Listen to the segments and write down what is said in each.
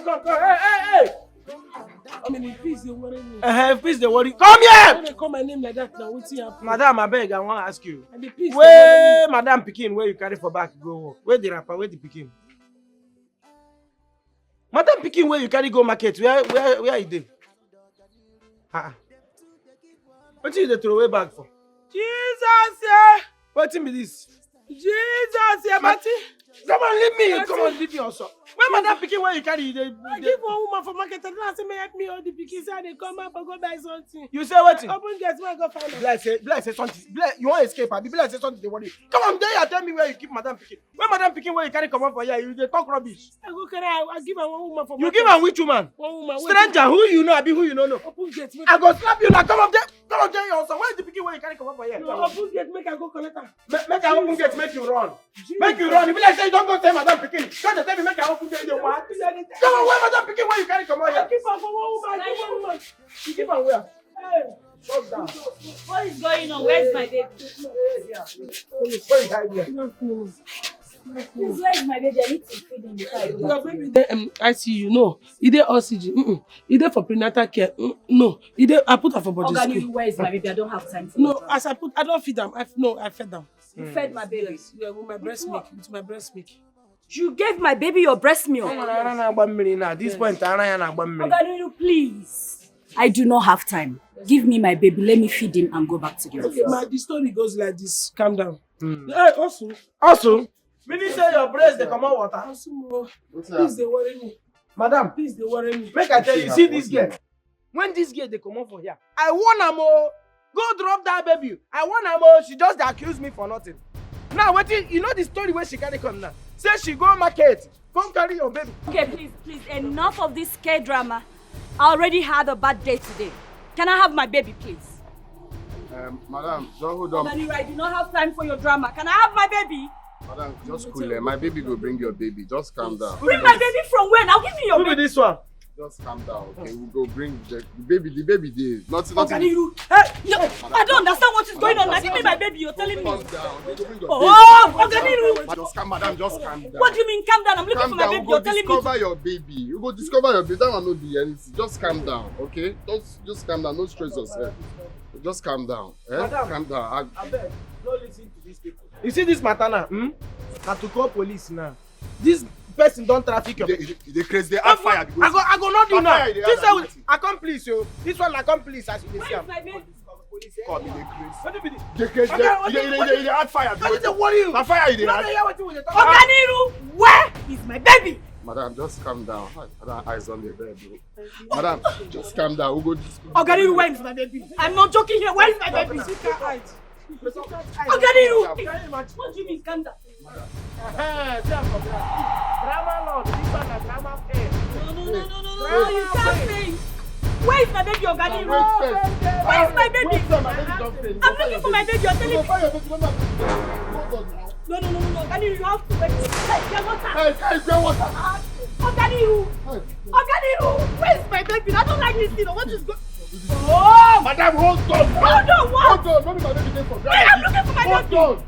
Come. Hey! I mean, please, they worry me. Please, they worry. Come here! When they call my name like that now, what's happening? Madam, I beg, I want to ask you. Please, Where Madam Pikin, where you carry for back, go work? Where the rapper, where the Pikin? Madam Pikin, where you carry go market? Where you did? What you dey throw away bag for? Jesus, yeah! What be this? Jesus, yeah, Marty! Come on, leave me! Come on, leave me also. Where Madam Pikin, where you carry? I give one woman for market and I say, may help me all the Pikin say they come up and go buy something. You say what? Open gate, where I go find them. Bless say something. You want to escape? Bless say something, they worry. Come on, there you tell me where you keep Madam Pikin. Where Madam Pikin, where you carry come up for here? You dey talk rubbish. I go carry, I give her one woman for market. You give her which woman? One woman. Stranger, who you know, who you don't know? Open gate. I go slap you now. Come up there you also. Where is the Pikin where you carry come up for here? No, open gate, make I go collect her. Make her open gate, make you run. Make you run. If you say you don't go tell Madam Pikin, don't tell me make her open gate. Come on, where Madam Pikin, where you carry come up here? I keep her for one woman. You keep her where? Hey. Shut down. What is going on? Where's my baby? Where is hide here? Please, where is my baby? I need to feed him before I go. Your baby dey ICU, no. He dey oxygen. He dey for prenatal care. No. He dey. I put her for body school. Where is my baby? I don't have time for no, as I don't feed them. I fed them. You fed my baby? Yes, yeah, with my breast milk. With my breast milk. You gave my baby your breast milk? At this point, please. I do not have time. Give me my baby. Let me feed him and go back to the office. Okay, the story goes like this. Calm down. Hey, also. Meaning say your breast, they come out water. Please, they worry me. Madam, please, they worry me. Make I tell you, see this girl. When this girl, they come out for here, I want her more. Go drop that baby. I want her more. She just accused me for nothing. Now, you know the story where she carry come now? Say she go market. Come carry your baby. Okay, please. Enough of this scare drama. I already had a bad day today. Can I have my baby, please? Madam, don't hold on. I do not have time for your drama. Can I have my baby? Madam, just cool. My baby will bring your baby. Just calm down. Bring my baby from where? Now give me your baby. Who be this one? Just calm down, okay? We'll go bring the baby. The baby there. Nothing. I don't understand what is going on. Now give me my baby. You're telling me. Calm down. Just calm, madam. Just calm down. What do you mean calm down? I'm looking for my baby. You're telling me. Discover your baby. You go discover your baby. That will not be anything. Just calm down, okay? Just calm down. Don't stress yourself. Just calm down. Madam, calm down. I beg, don't listen to these people. You see this matter now? Now to call police now. This person don't traffic your baby. They crazy. They have fire. I go not do now. This one accomplice you. This one accomplice as you see. Call me the crazy. What do you mean? They crazy. They had fire. What did they worry you? The fire they had. Oganiru, where is my baby? Madam, just calm down. Madam, eyes on the bed, bro. Madam, just calm down. We'll go. Oganiru, where is my baby? I'm not joking here. Where is my baby? Oganiru! What do you mean, calm down? Drama lord, this one is drama fair. No, you can't say. Where is my baby, Oganiru? Where is my baby? I'm looking for my baby. You're telling me. No, Oganiru, you have to wait. Get water. Oganiru, where is my baby? I don't like this thing. What is going on? Oh! Madam, hold on! Hold on, what? Hold on, my baby for Wait, I'm looking for my baby! Hold on!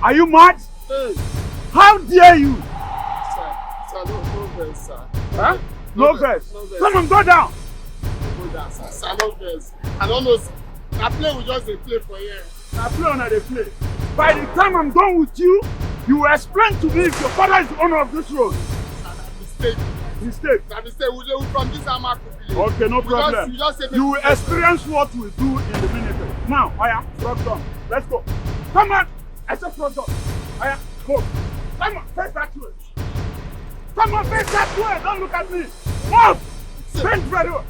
Are you mad? Hey, How dare you? sir, no verse, sir. Huh? No verse. No verse. Someone go down. Go down, sir. Sir, no verse. I don't know, sir. I play with just a play for here. I play on the play. By the time I'm done with you, you will explain to me if your father is the owner of this road. Mistake. Mistake. Mistake. We from this Amaku village. Okay, no problem. You will experience what we do in the minute. Now, Aya, front door. Let's go. Come on. I said front door. Aya, go. Come on, face that way. Come on, face that way. Don't look at me. Move. Bend very well.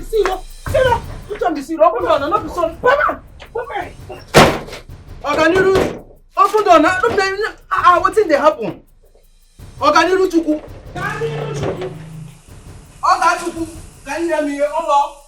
See, which one be see? Open door, not be son. Papa! Oganiru, open door now. Look there. What's in the happen? Oganiru Chuku. Oga Chuku. Can you hear me? Hello.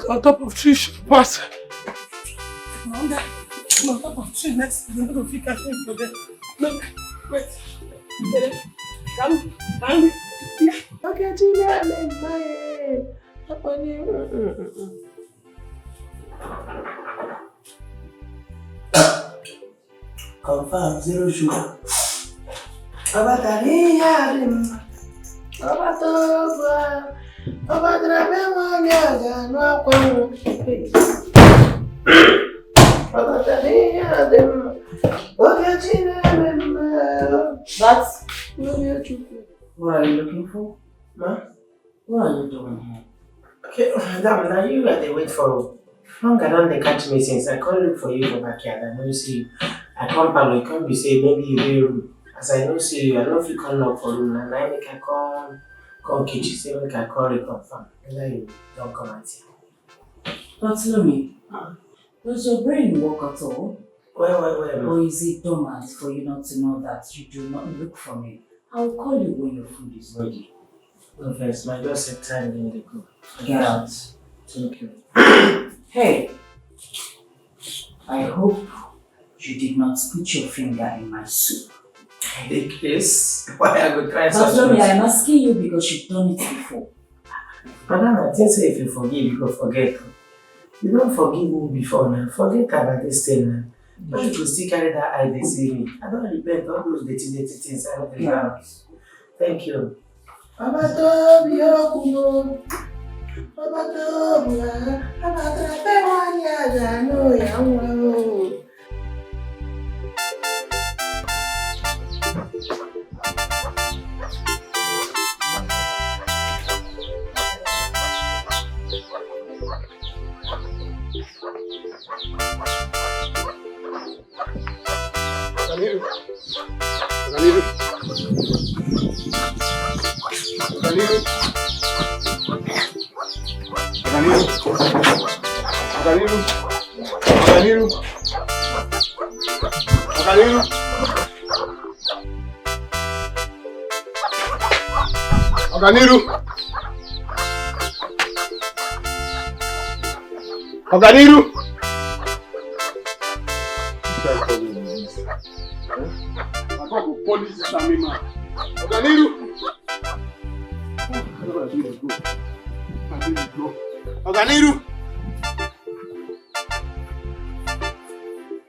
On top of tree pass. On top of tree next. You're not going to feel catching for them. Look, wait. Come. Okay, Gina, I'm my. Confirm, zero sugar. Obatariya rim. Obatoba. Obatrabe wanyaga no kwanu. Obatariya rim. Ogachina mema. That's what are you looking for? Ma? What are you doing here? Okay, madam, now you are the wait for longer than they catch me since I called look for you for backyard. I don't see you. I come back, you come, you say maybe you will room. As I don't see you, I don't know if you come up for room, and I make a call kitchen, say make a call reconfirm. And then you don't come and see. But Lomi, does your brain work at all? Well. Or is it dormant for you not to know that you do not look for me? I'll call you when your food is ready. No first, my girl said time in the go. Get out. Thank you. Hey, I hope you did not put your finger in my soup. Yes. Why I go try But Lomi, I'm asking you because you've done it before. Madam, I think say if you forgive, you go forget. You don't forgive me before now. Forget about this thing now. But you could still carry that eye they see me. I don't repent all those dirty things I don't know. Thank you. Oganiru! I got to police this army man. Oganiru! Oganiru!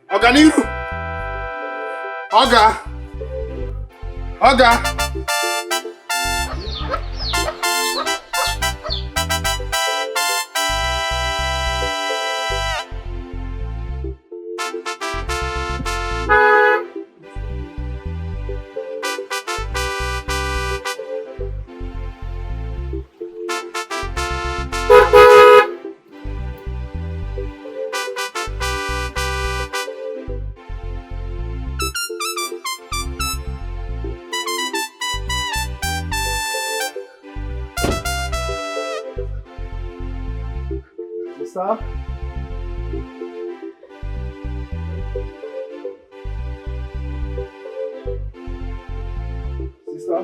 Oganiru! Oga! Sister? Sister?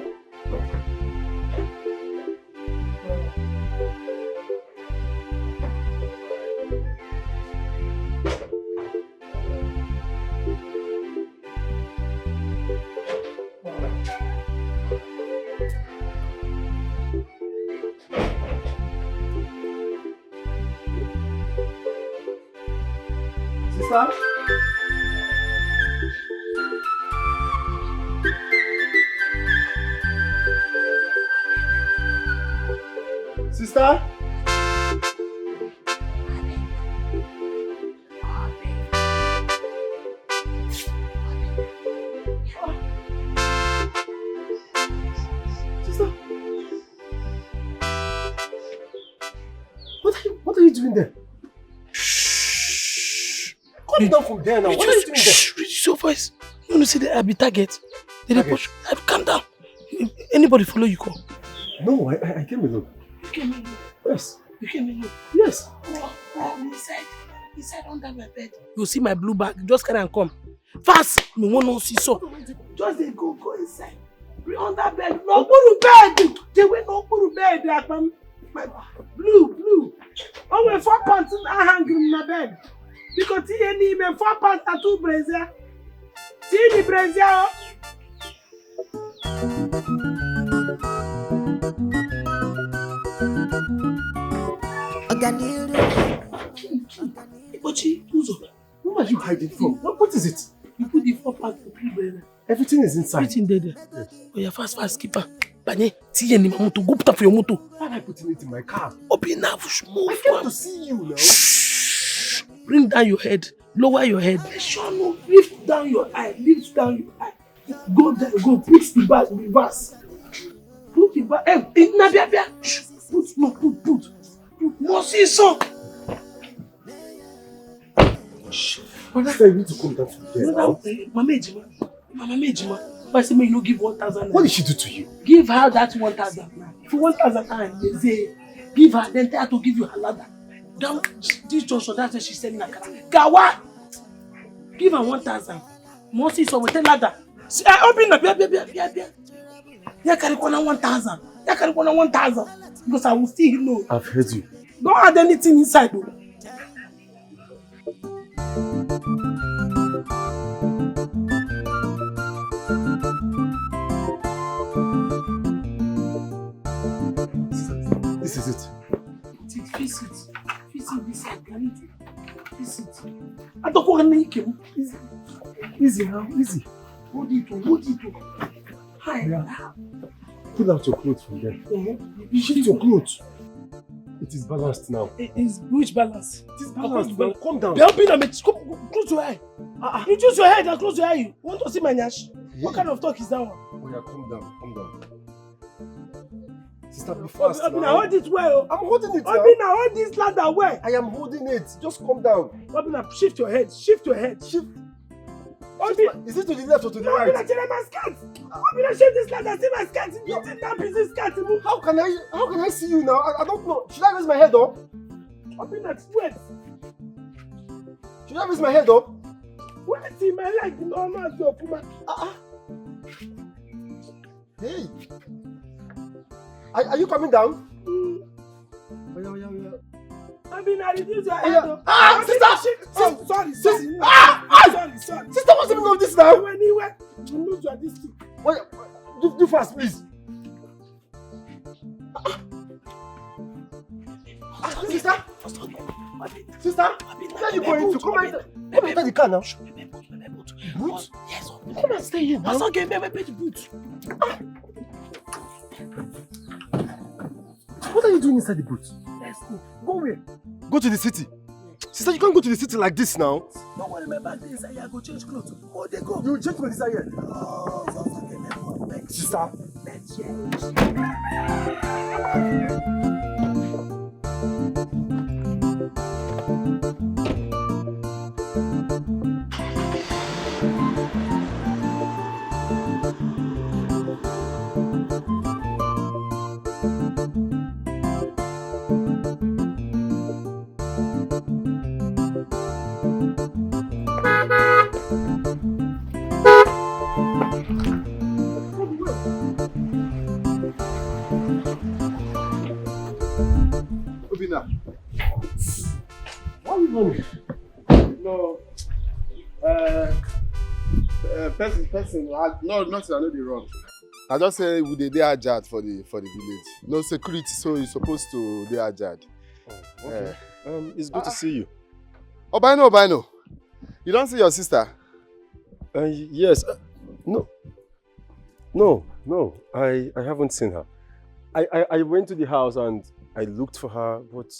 Sister? Sister? Sister? What are you doing there? Come down from there now. What are you doing there? Reduce your voice. You want to see the be target? Did they push? Calm down. Anybody follow you call? No, I came alone. You came alone. Yes. You came alone. Yes. I'm inside under my bed. You see my blue bag. Just carry and come. Fast. Me want to see so. Just they go inside. Be under bed. No go to bed. They will not go to bed. My blue. Oh, when 4 pants I hang in my bed. Because he ain't even 4 pants and 2 brazier. See the brazier. Who are you hiding from? What is it? You put the 4 pants to 3 brazier. Everything is inside. Everything there. Yeah. Oh, yeah, fast, skipper. Banye, see any moto. Go put up for your moto. Why am I putting it in my car? Open now, move. I came to see you now. Shh. Bring down your head. Lower your head. No. Lift down your eye. Go there. Go. Put the bag in reverse. Put the bag. Hey, Nabia. Put. More see so. Brother, you need to come down from there now. Mama Ejima. I say, may you give 1,000. What did she do to you? Give her that 1,000 now. For 1,000 they say, give her, then tell her to give you her ladder. Down this junction, that's where she's selling her car. Gawa! Give her 1,000. Mosi so we tell ladder. See, I open the bia. Ya carry 1,000. Ya carry 1,000. Because I will still know. I've heard you. Don't add anything inside though. This is it. Visit. I don't want to make him. Easy now, easy. Hold it. Hi. Yeah. Pull out your clothes from there. Shift your clothes. It is balanced now. It's which balance? It is balanced now. Calm down. Close your eye. You choose your head and close your eye. You want to see my nyash? What kind of talk is that one? Oh yeah, calm down. Sister, be fast now. Obina, hold it well. I'm holding it now. Obina, hold this ladder well. I am holding it. Just calm down. Obina, shift your head. Shift. Obina, is it to the left or to the right? Obina, check my skirt. Obina, shift this ladder. See my skirt. You see that piece of skirt. How can I see you now? I don't know. Should I raise my head up? Obina, wait. Should I raise my head up? Wait till my leg normal as your puma. Hey. Are you coming down? Yeah. Obina, reduce your head up. Sister! Sorry. Sorry. Sister, what's the meaning of this now? Anyway, you lose your this thing. Wait, do fast, please. Sister, where are you going to? Come enter the car now. Boot? Yes. Come and stay here now. I saw game me boot. What are you doing inside the boot? Let's go. Go where? Go to the city. Sister, you can't go to the city like this now. Don't worry, my bag inside here. Go change clothes. Oh, they go. You change clothes inside here. Sister. How you going? No. Person. No, nothing. I know the wrong. I just say we dey ajad for the village. No security, so you're supposed to dey ajad. Oh, okay. It's good to see you. Obino. You don't see your sister? Yes. No. I haven't seen her. I went to the house and I looked for her, but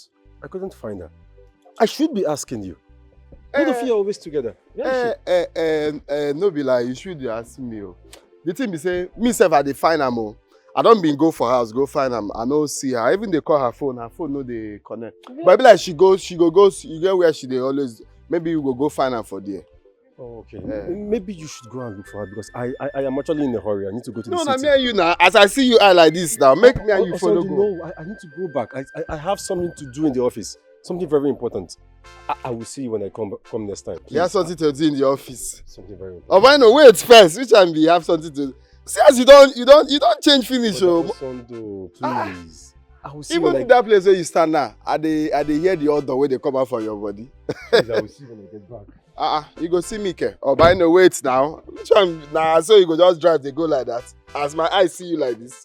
I couldn't find her. I should be asking you. Both of you are always together. No be like you should ask me. The thing be say, me sef I dey find am. I don't been go for house, go find am. I no see her. Even they call her phone no dey connect. Yeah. But I be like she go, you get where she dey always. Maybe you go find her for there. Oh, okay. Maybe you should go and look for her because I am actually in a hurry. I need to go to the city. No, me and you now. As I see you eye like this now, make me and you follow go. No, I need to go back. I have something to do in the office. Something very important. I will see you when I come next time. Please. You have something to do in the office. Something very important. Oh, why no? Wait first. Which time you have something to do? See as you don't change finish. Sondo, please. I will see even that place where you stand now, I dey hear the odor where they come out from your body. Please, I will see when I get back. You go see me, ke. Oh, by no wait now. Which one? Nah, so you go just drive, they go like that. As my eyes see you like this.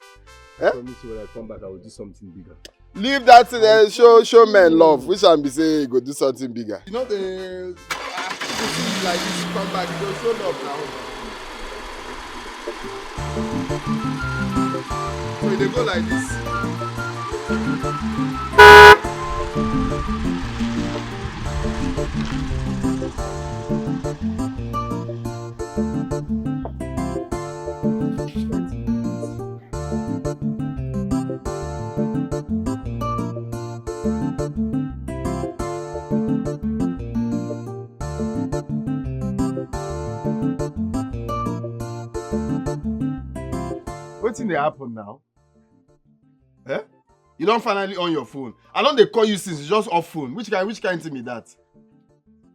I promise you when I come back, I will do something bigger. Leave that thing there, show men love. Which one be say you go do something bigger? You know the people see you like this, come back, you go show love now. So they go like this. What's in the happen now? Eh? You don't finally on your phone. I don't they call you since it's just off phone. Which kind to me that?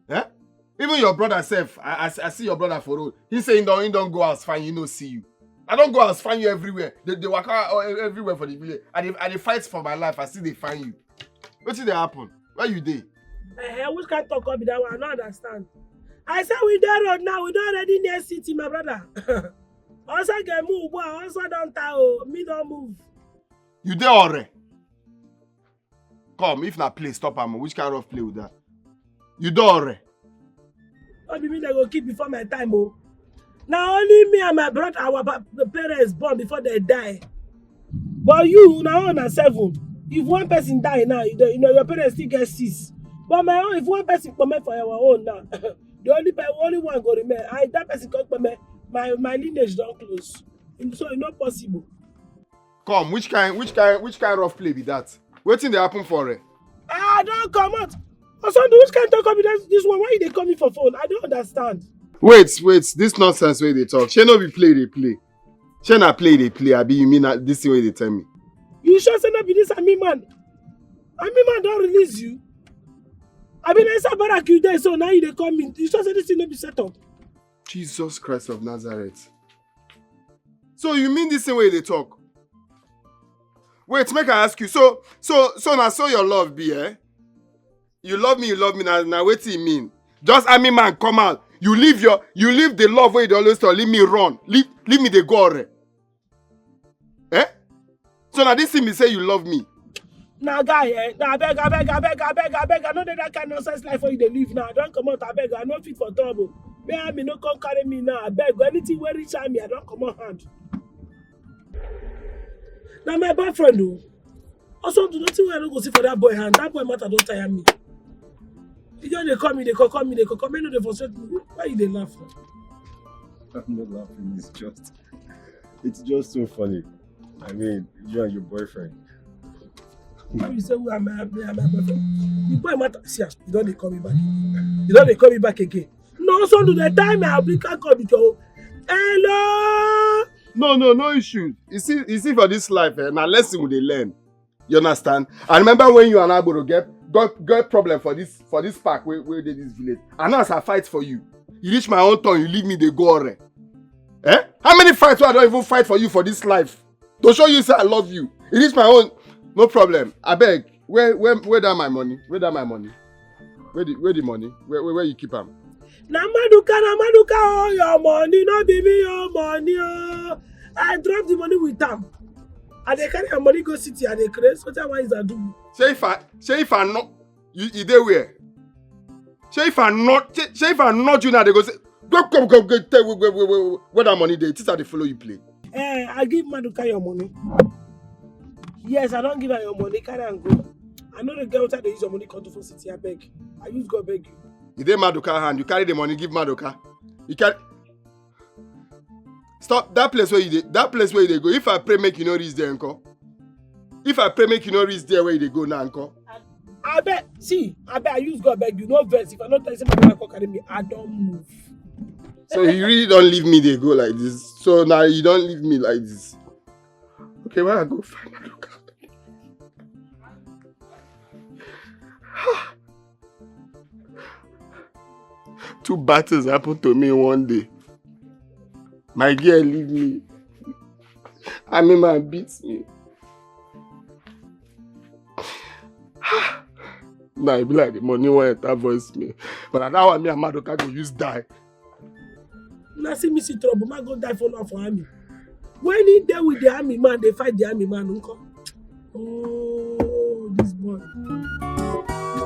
Eh? Even your brother self, I see your brother for road. He say he don't go out find you, no see you. I don't go out find you everywhere. They walk out everywhere for the village. And they fight for my life. I see they find you. What's in the happen? Where you dey? Which kind talk up with that one? I don't understand. I said we there road now. We don't already near city, my brother. Also get move, boy. Also don't tell me don't move. You there already? Come, if not play, stop am. Which kind of play with that? You there already? What do you mean they go keep before my time, oh? Now only me and my brother, the parents born before they die. But you now on a 7. If one person die now, you know your parents still get 6. But my own, if one person come for our own now, the only one go remain. That person come for me. My lineage don't close, so it's not possible. Come, which kind rough play be that? Waiting they happen for it. Don't come out. Also, which kind talk about this one? Why they call me for phone? I don't understand. Wait, this nonsense way they talk. She no be play they play. She not play they play. Abi you mean this way they tell me? You sure say not be this Ami man? Ami man don't release you. I mean I said barak you there, so now you they call me. You sure say this thing not be set up? Jesus Christ of Nazareth. So you mean this same way they talk? Wait, make I ask you. So now so your love be, eh? You love me now what do you mean? Just Ami man come out. You leave the love where you always tell, leave me run. Leave me the go already. Eh? So now this thing me say you love me. Now guy, I beg. I know that kind of nonsense life for you to live now. Don't come out, I beg. I no fit for trouble. May I no come carry me now. I beg. Anything where reach me, I don't come on hand. Now my boyfriend though. Also, do nothing where I don't go see for that boy hand. That boy matter don't tire me. You know they call me. Me no they frustrate me. Why you they laugh? I'm not laughing. It's just so funny. I mean, you and your boyfriend. You say who am I? My boyfriend. The boy matter. See, you don't they call me back. You don't they call me back again. No, so do the time I'll be call with your hello. No issue. You see for this life, now lesson we they learn. You understand? I remember when you and I go to get problem for this park where they this village. And now as I fight for you, you reach my own turn, you leave me they go already. Eh? How many fights I don't even fight for you for this life? To show you say I love you. It is my own. No problem. I beg. Where that my money? Where that my money? Where the money? Where you keep them? Na maduka, oh, your money, no be me, your money, oh. I drop the money with them. And they carry your money go city and they create. What is that do? Say if I not, you there where? Say if I not you now, they go say, go, where that money they? This are the follow you play. I give Maduka your money. Yes, I don't give her your money. Carry and go. I know the girl they use your money come to for city. I beg. I use God beg you. You dey Maduka hand. You carry the money, give Maduka. You carry. Stop that place where you dey. That place where they go. If I pray, make you no reach there, uncle. If I pray, make you no reach there where they go now, uncle. I bet. See, I bet I use God beg you. No verse. If I don't tell you my uncle carry me, I don't move. So you really don't leave me they go like this. So now you don't leave me like this. Okay, where I go find Maduka? Two battles happened to me one day. My girl leave me. I mean, man beats me. Now it be like the money won't enter voice me. But I now want me and Maduka go use die. Now see me see trouble, man go die for now for army. When he there with the army man, they fight the army man, uncle. Oh, this boy.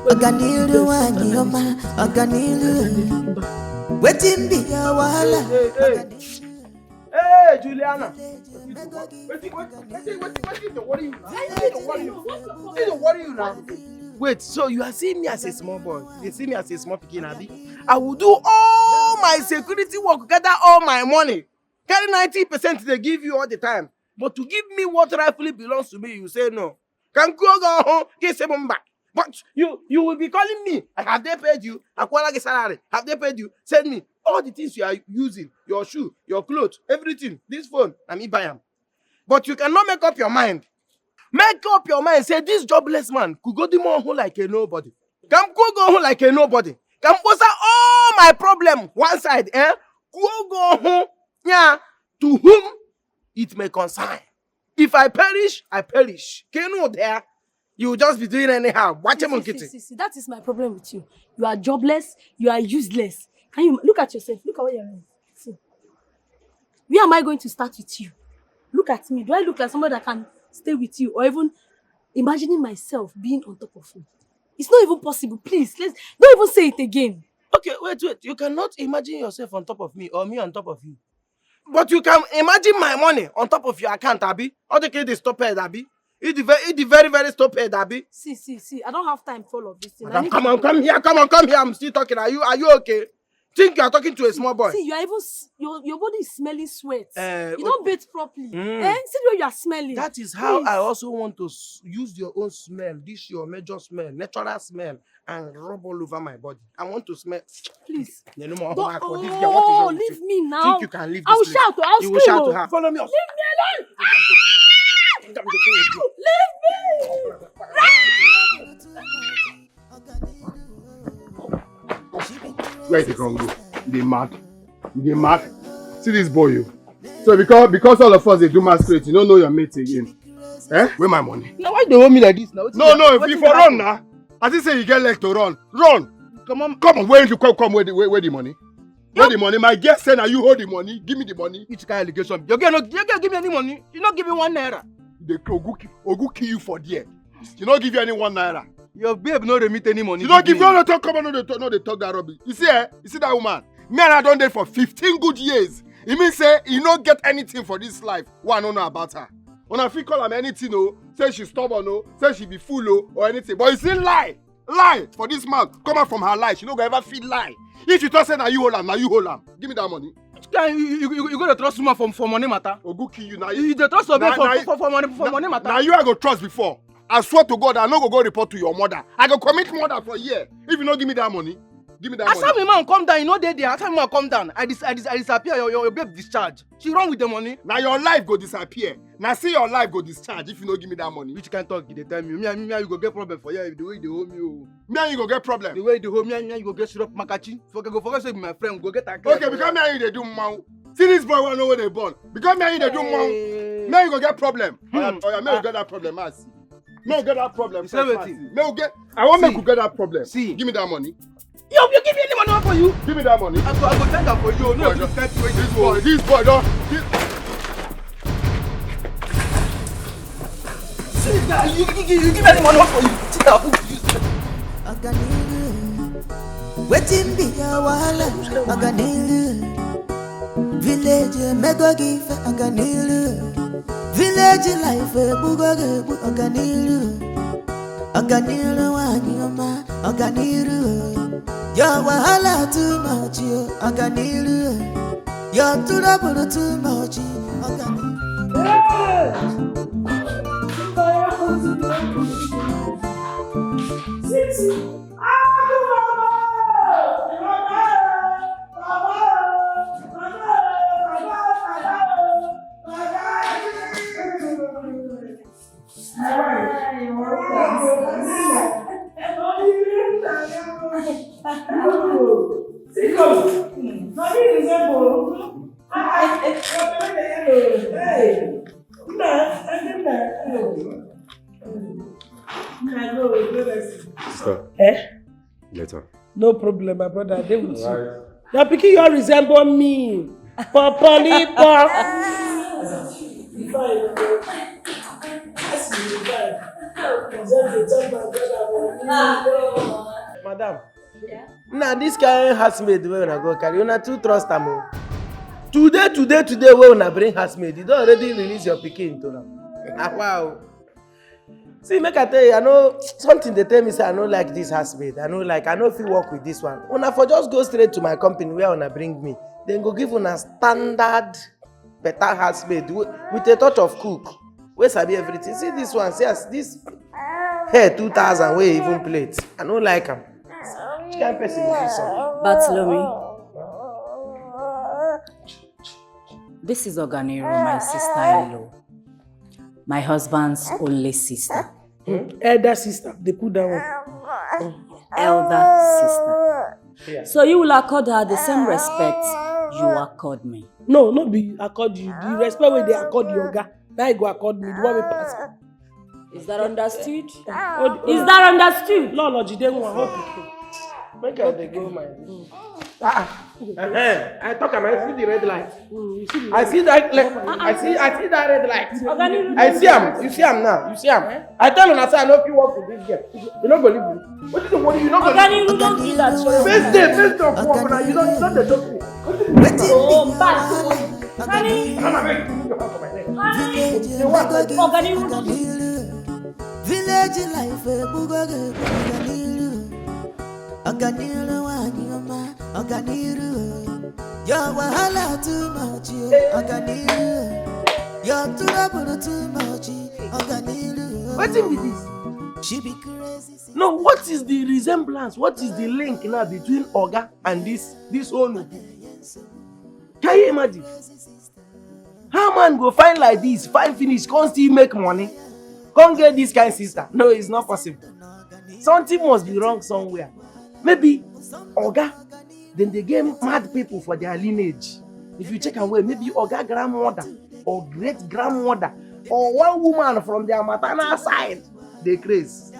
Organilu wanyoma, organilu. Wetin be your wahala? Hey, Juliana. Wait, so you are seeing me as a small boy? You see me as a small pikin, abi? I will do all my security work, gather all my money. Carry 90% they give you all the time. But to give me what rightfully belongs to me, you say no. Can go home, get some back. But you will be calling me. Have they paid you? Akwala salary. Have they paid you? Send me all the things you are using. Your shoe, your clothes, everything. This phone, and me buy them. But you cannot make up your mind. Make up your mind. Say this jobless man could go to home like a nobody. Come go home like a nobody. Come post all my problem one side. Go home. Yeah. To whom it may concern. If I perish, I perish. Can you know there? You will just be doing anyhow. Watch him on kitty. See, that is my problem with you. You are jobless. You are useless. Can you look at yourself? Look at where you are. See. Where am I going to start with you? Look at me. Do I look like somebody that can stay with you? Or even imagining myself being on top of you? It's not even possible. Please, don't even say it again. Okay, wait. You cannot imagine yourself on top of me or me on top of you. But you can imagine my money on top of your account, Abby. Or the kid is stupid, Abby. It's the very, very stupid, Abby. See. I don't have time for all of this thing. Madam, come here. I'm still talking. Are you okay? Think you are talking to a small boy. See, you are even your body is smelling sweat. You don't bathe properly. See the way you are smelling. That is how I also want to use your own smell, this your major smell, natural smell, and rub all over my body. I want to smell. Please. No more Don't, for this girl. What is wrong with leave you? me now. Think you can leave this I will place? shout. I'll You scream. will shout to her. Follow me. Leave me alone. Where is the Congo? They mad. See this boy, you. So because all of us they do masquerade, you don't know your mate again. Where my money? Now why they hold me like this now? No, if you for run now. I just say you get leg to run. Run. Come on. Where you come? Where the money? Where the money? My guest said, "Are you hold the money? Give me the money." Which kind of allegation? You can't give me any money. You not give me 1 naira. They Ogu kill you for there. You not give you any 1 naira. Your babe no remit any money. You don't give you no talk. Come on, no they talk that rubbish. You see that woman? Me and I done there for 15 good years. It means say you don't get anything for this life. What I don't know about her. When I feel call her anything, say she stubborn, say she be fool, or anything. But you see lie for this man. Come out from her lie. She no go ever feel lie. If you talk say now you hold am. Give me that money. You go to trust woman for money matter. Ogu kill you now. You the trust of me for money matter. Now you I go trust before. I swear to God, I no go report to your mother. I go commit murder for a year. If you don't give me that money, give me that money. As time man come down, you know they there. As time man come down, I disappear. Your babe discharge. She run with the money. Now your life go disappear. Now see your life go discharge if you don't give me that money. Which kind talk they tell me? Me and you go get problem for you the way they hold me. Me and you go get problem. The way they hold me and you go get syrup makachi. Forget say my friend go get a. Okay, because me and you they do mau. See this boy wanna know where they born. Because me and you they do mau. Me and you go get problem. Oh yeah, me you get that problem. I see. May we get that problem. You say wetin? May we get. I want See. make we get that problem. See. Give me that money. Yo, you give me any money for you? Give me that money. I go send am for you. No, Boy, you get where This boy, don't. See, guy, you give me any money for you. Sit down. Wetin be your wahala? Aganilu. Village mego give Aganilu. Village life bugoge Aganilu. Aganilu wanyoma Aganilu. Your wahala too much, you Aganilu. Your trouble too much, Aganilu. Sister, Eh? later. No problem, my brother. They will see. You're picking your resemble me. Papa Lipa. Madam. Now this guy housemaid wey una go carry, una too trust am o. Today wey una bring housemaid, you don already release your pikin to am. Wow. See, make I tell you, I know something they tell me say I no like this housemaid. I no fit work with this one. Una for just go straight to my company where una bring me. Then go give una standard better housemaid with a touch of cook. Wey sabi everything. See this one, see as this hair 2000 wey even plate. I no like am. Which kind person is this one? Bartholomew, this is Oganiru, my sister-in-law. My husband's only sister. Elder sister, they put that one. Elder sister. Yeah. So you will accord her the same respect you accord me. No, not be accord you. The respect where they accord your guy. Now you go accord me. The one we pass. Is that understood? Is Is that understood? No, Jide won't help you. Make I dey go my. I talk am. I see the red light. I see that. I see that red light. I see am. You see am now. You see am. I tell una say I no fit work with this girl. You no believe me. What is the worry? You no believe me. Oganiru, don't do that. First day of work now. You don't dey joke me. Oh, bad. Mama, make you move your hand for my neck. Village life bugoge Aganilu wanyoma Aganilu. Your wahala too much, you Aganilu. Your trouble too much, Aganilu. Wetin be this? She be crazy. No, what is the resemblance? What is the link now between Oga and this Onu? Can you imagine? How man go find like this, find finish, can't still make money? Can't get this kind of sister? No, it's not possible. Something must be wrong somewhere. Maybe Oga, then they get mad people for their lineage. If you check away, maybe Oga grandmother or great grandmother or one woman from their maternal side, they crazy.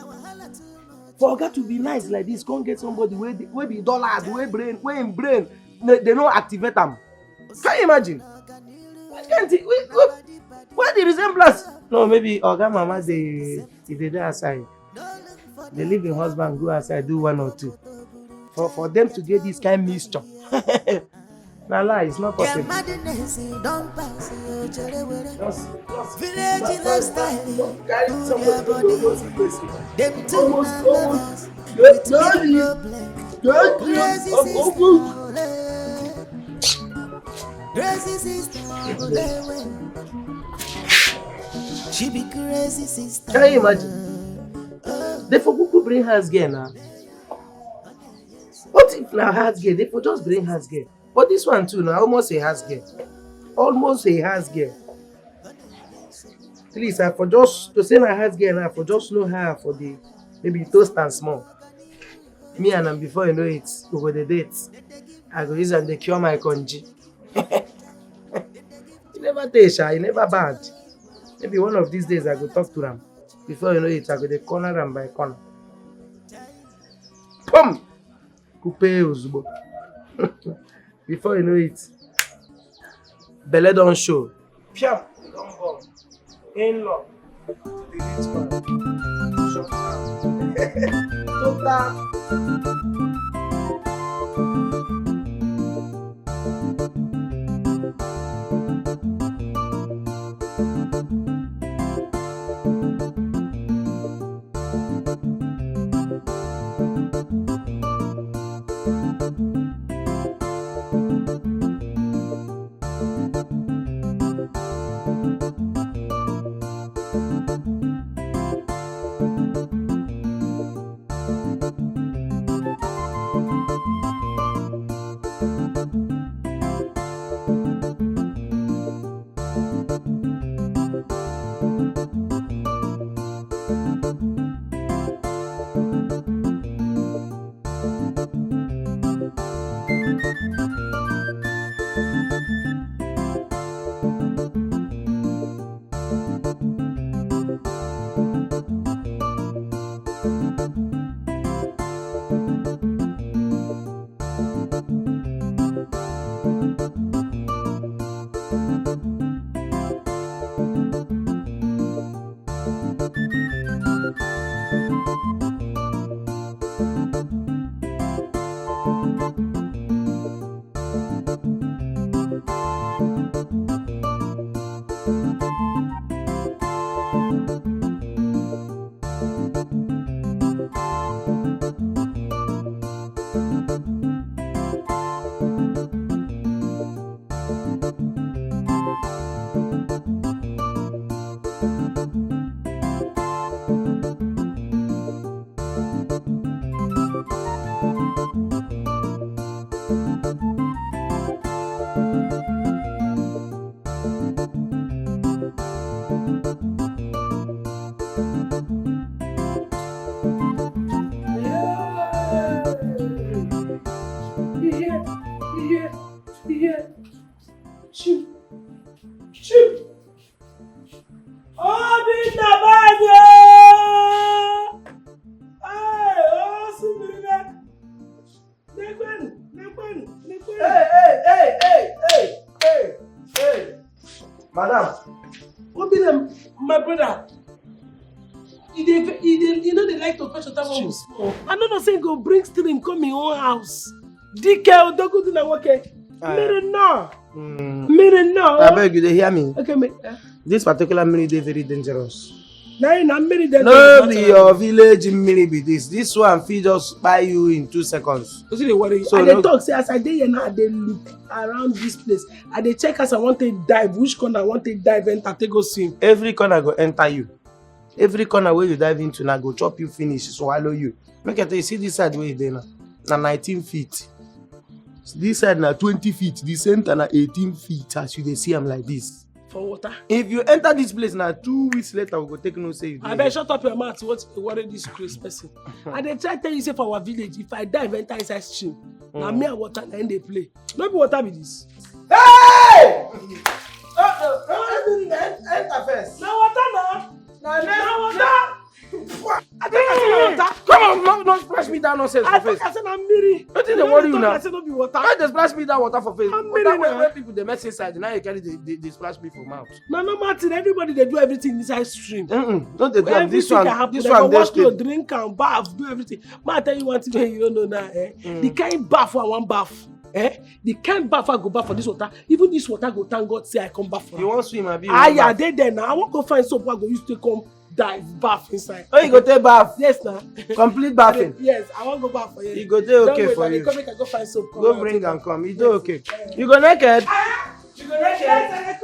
For Oga to be nice like this, can't get somebody where be dollars, where in brain, they don't activate them. Can you imagine? Where the resemblance? No, maybe Oga mama they dey outside. They leave the husband go outside do one or two. For them to get this kind of mixture. Nah, lie, it's not possible. Village lifestyle. Carry somebody to those places. Them two Almost. Crazy sister, she be crazy sister. Can you imagine? They for people bring house girl now. What if now house girl? They for just bring house girl. But this one too now, almost a house girl. Almost a house girl. Please, I for just to say my house girl now, for just know her for the maybe toast and small. Me and them before you know it, over the dates. I go use and they cure my congee. You never tell Sha, you never bad. Maybe one of these days I go talk to them. Before you know it, I go the corner and by corner. Boom! Coupe Ozbo. Before you know it, Belle don't show. Piap! Don't go. In law. Total. Madam, what be them, my brother? You know they like to fetch water from small. I don't know say go bring stream come in own house. Dikeh Odogu do na work. Mere no. I beg you, they hear me. Okay, this particular mini is very dangerous. No, be your village mini be this. This one fit just buy you in 2 seconds. So I dey talk say as I dey here now, I dey look around this place. I dey check as I want to dive. Which corner I want to dive enter take go swim. Every corner go enter you. Every corner where you dive into now go chop you finish, swallow you. Make I tell you, see this side where you dey now. Na 19 feet. This side na 20 feet. The center na 18 feet. As you dey see am like this. For water. If you enter this place now, 2 weeks later, we go take no say you. I better shut up your mouth. What worry this crazy person? And they try to tell you say for our village, if I dive enter inside stream, now me and water and they play. No be water be this. Hey! Enter first. Now water now. Now water. I think I said water. Come on, don't splash me down nonsense for face. I said I'm Miri. What did they worry you now? I said don't be water. Why they splash me down water for face? I'm Miri. When people they mess inside, now you carry they splash me for mouth. No, Martin. Everybody they do everything inside stream. Don't they do this one? This one they wash your drink and bath, do everything. Man, I tell you one thing you don't know now. The kind bath for one bath. The kind bath I go bath for this water. Even this water go thank God say I come bath for. You want swim? I dey there now. I want go find soap. I go use to come. Dive, bath inside. Oh, you go take bath? Yes, now. Complete bathing? Yes, I want to go bath for you. You go take okay for you. Come, I go find soap. Go bring and come. You do okay. You go naked? You go naked? Yes,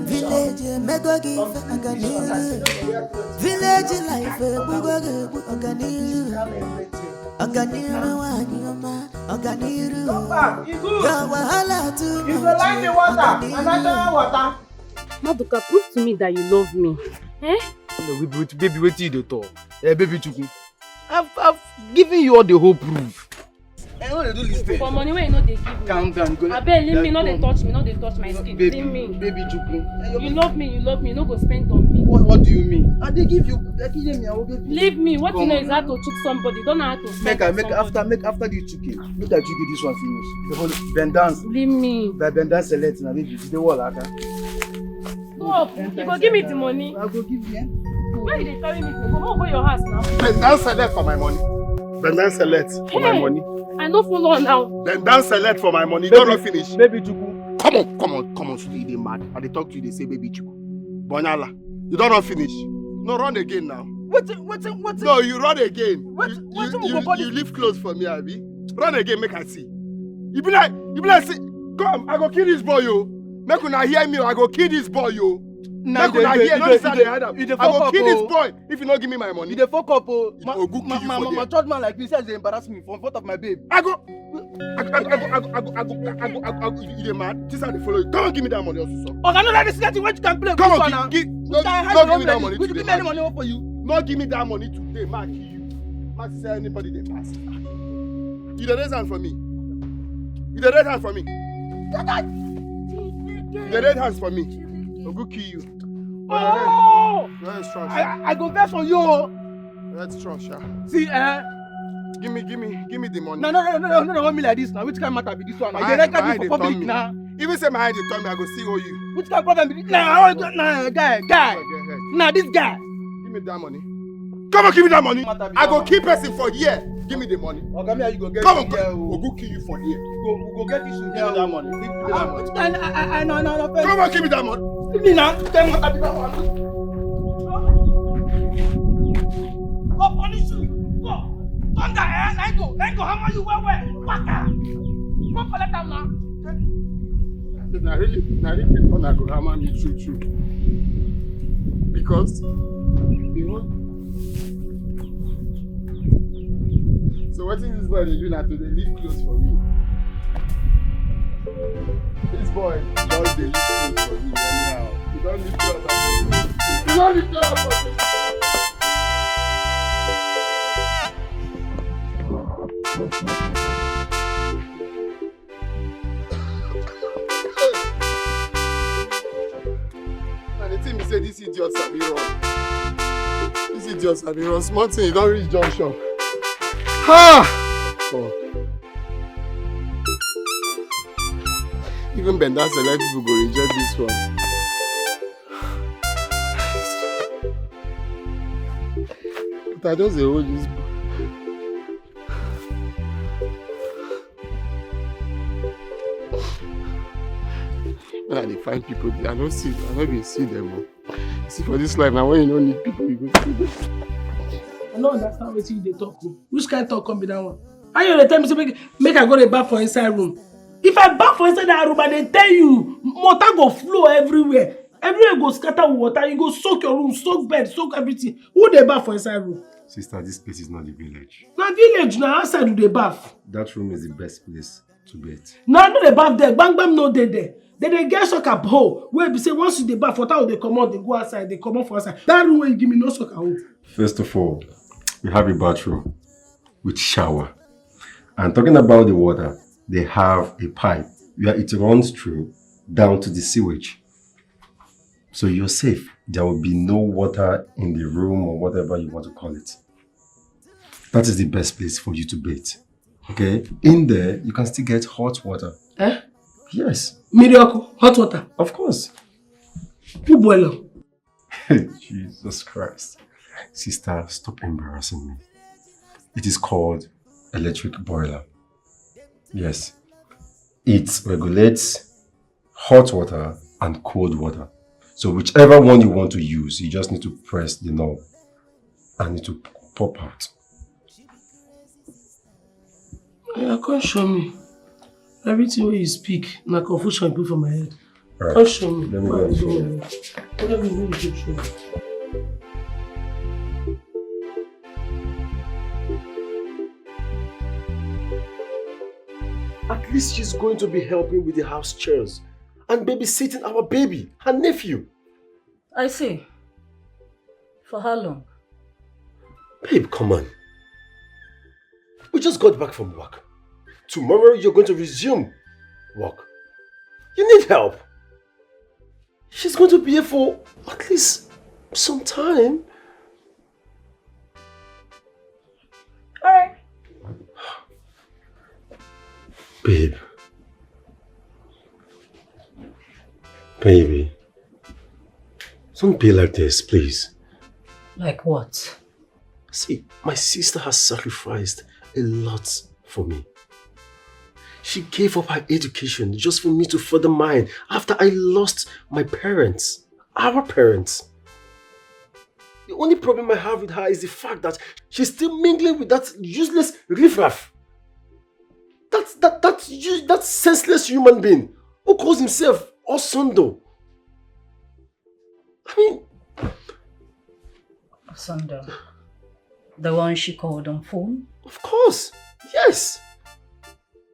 Village, mego give Village life, Organiru wanyoma, organiru. You go like the water, another water. Maduka, prove to me that you love me. Baby, wait till you talk. Baby, Chuku. I've given you all the whole proof. I know they do this thing. For money where you know they give me. Calm down. Abeg, leave me, no they touch me, no they touch my skin. Baby, Leave me. baby Juku. You love me, you no go spend on me. What do you mean? They give you, they give me, I will give you. Leave me. What you know is how to chook somebody. Don't know how to spend on somebody. Make after the chicken. Make that chicken this one finish. The whole bend dance. Leave me. Bend dance select na baby. The wall aka. Stop. You go give me the money. I go give you. Where you dey carry me to? Come on, go your house now. Bend down select for my money. Bend down select for my money. I no follow now. Bend down select for my money. Don't run finish. Baby Juku. Come on, you dey mad. I dey talk to you, they say baby Juku. Bonyala. You don't run finish. No, run again now. What? No, you run again. You leave clothes for me, Abi. Run again, make I see. You be like, say, come, I go kill this boy, yo. Make una hear me, I go kill this boy, yo. Make una hear, no listen, I go kill this boy if you don't give me my money. You dey fuck up, oh. My church man like this says they embarrass me in front of my babe. I go, you dey mad? This how they follow you. Come on, give me that money also, sir. Oh, I know that this is the way you can play. Come on, give me that money Would you give me any money for you? No, give me that money today, Mark. Mark say anybody they pass. You the raise hand for me. You the raise hand for me. The red hands for me. I'll go kill you. Oh! Very strong, I go vex for you. That's strong, sha. See, give me the money. No, want me like this now. Which kind of matter be this one? I dey record you for public now. Even say my hand dey turn me, I go see all you. Which kind of problem be this? Nah, guy. Nah, this guy. Give me that money. Come on, give me that money. I go keep person for here. Give me the money. Okay, you go get. Come on, we'll go kill you for here. We go get this. Give me that money. I no. Come on, give me that money. Give me now. Tell me what be that one. Go punish you. Go. Thunder, let go. Hammer you well. Waka. Go collect them now. Na really gonna go hammer me true. Because so what is this boy they do now to they leave clothes for me? This boy does they leave clothes for me anyhow. He don't leave clothes for me. He don't leave clothes for me. And the thing is say these idiots are be wrong. These idiots are be wrong. Small thing, you don't reach junction. Oh. Even Benda select people go reject this one. But I just hold this book. When I find people, I don't see them. See for this life now when you don't need people, you go see them. I don't understand what you dey talk. Which kind of talk come be that one? How you dey tell me say make I go dey bath for inside room? If I bath for inside that room, I dey tell you, water go flow everywhere. Everywhere go scatter with water. You go soak your room, soak bed, soak everything. Who dey bath for inside room? Sister, this place is not the village. Na village na outside do dey bath. That room is the best place to bathe. No, I no dey bath there. Bang no dey there. They get soak up hole. Where be say once you dey bath, water they come out, they go outside, they come out for outside. That room where you give me no soak hole. First of all, we have a bathroom with shower. And talking about the water, they have a pipe where it runs through down to the sewage. So you're safe. There will be no water in the room or whatever you want to call it. That is the best place for you to bathe. Okay? In there, you can still get hot water. Eh? Yes. Miracle, hot water. Of course. Who boil am? Jesus Christ. Sister, stop embarrassing me. It is called electric boiler. Yes. It regulates hot water and cold water. So whichever one you want to use, you just need to press the knob and it will pop out. Yeah, come show me. Everything where you speak, na confusion put for my head. Right. Come show me. Let me go and show you. Let me know you show me. At least she's going to be helping with the house chores and babysitting our baby, her nephew. I see. For how long? Babe, come on. We just got back from work. tomorrow you're going to resume work. You need help. She's going to be here for at least some time. Alright. Babe. Baby. Don't be like this, please. Like what? See, my sister has sacrificed a lot for me. She gave up her education just for me to further mine after I lost my parents. Our parents. The only problem I have with her is the fact that she's still mingling with that useless riffraff. That senseless human being who calls himself Osondo. I mean... Osondo? The one she called on phone? Of course, yes.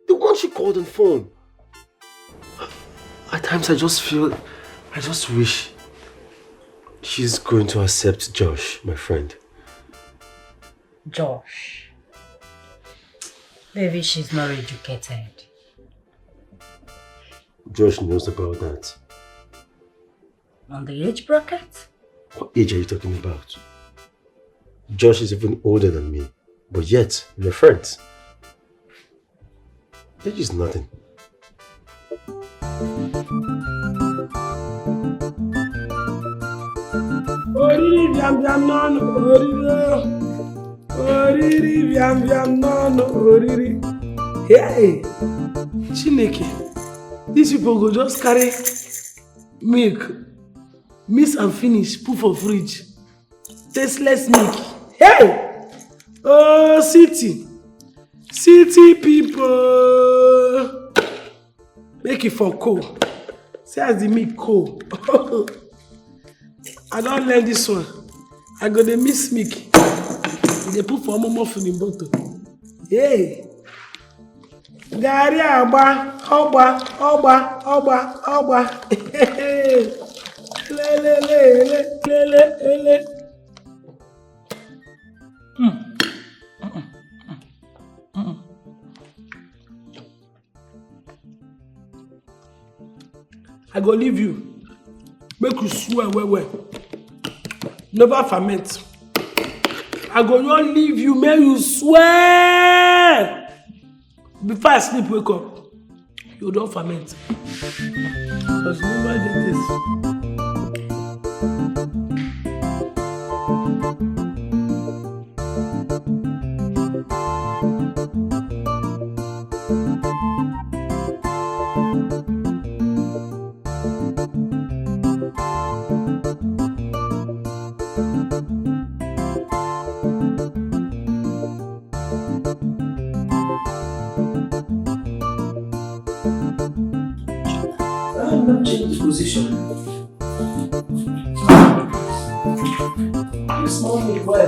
The one she called on phone. At times I just wish she's going to accept Josh, my friend. Josh. Maybe she's not educated. Josh knows about that. On the age bracket? What age are you talking about? Josh is even older than me, but yet we're friends. Age is nothing. Oriri biam biam non oriri biam biam non oriri. Hey, Chineke, these people go just carry milk, mix and finish, put for fridge. Tasteless milk. Hey, oh city people, make it for cold. See as the milk cold. I don't learn this one. I go to miss milk. They put for more food in bottle. Hey. Gari agba, oba. Le. I go leave you. Make you swear well. Never ferment. I go not leave you, make you swear. Before I sleep, wake up. You don't ferment. Because never did this. Position. This morning before I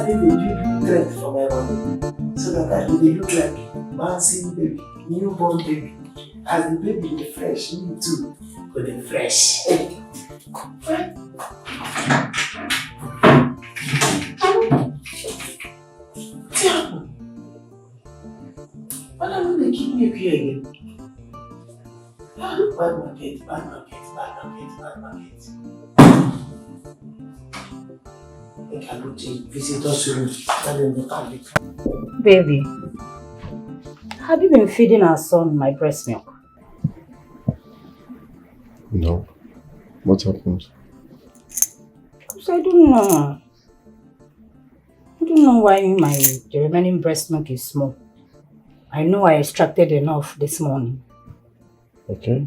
take the drink from my body, so that I will look like bouncing baby, newborn baby. As the baby is fresh, me too, but the fresh. Why don't they keep me here again? Bad market. I can go to visitors room. Baby, have you been feeding our son my breast milk? No. What happened? Because I don't know. I don't know why the remaining breast milk is small. I know I extracted enough this morning. Okay.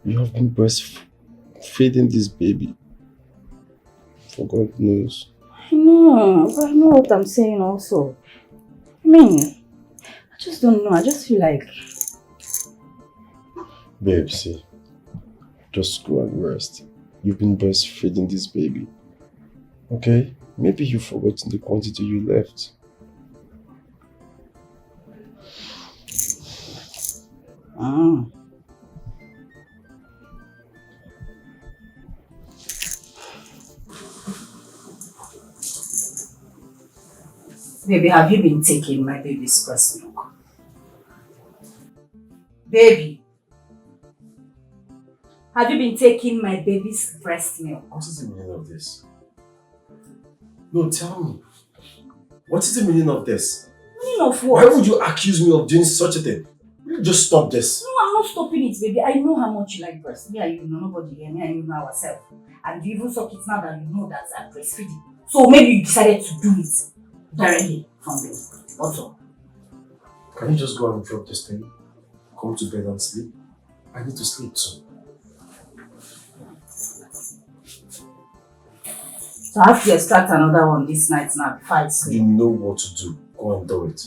You have been breastfeeding this baby for God knows. I know what I'm saying also. I mean, I just don't know. I just feel like... Babe, see. Just go and rest. You've been breastfeeding this baby. Okay? Maybe you've forgotten the quantity you left. Baby, have you been taking my baby's breast milk? Baby, have you been taking my baby's breast milk? What is the meaning of this? No, tell me. What is the meaning of this? Meaning of what? Why would you accuse me of doing such a thing? Will you just stop this? No, I'm not stopping it, baby. I know how much you like breast. Me and you know, nobody here. Me and you know ourselves. And you even suck it now that you know that I'm breastfeeding. So maybe you decided to do it directly from the bottle. Can you just go and drop this thing? Come to bed and sleep? I need to sleep too. So I have to extract another one this night now before I sleep. You know what to do. Go and do it.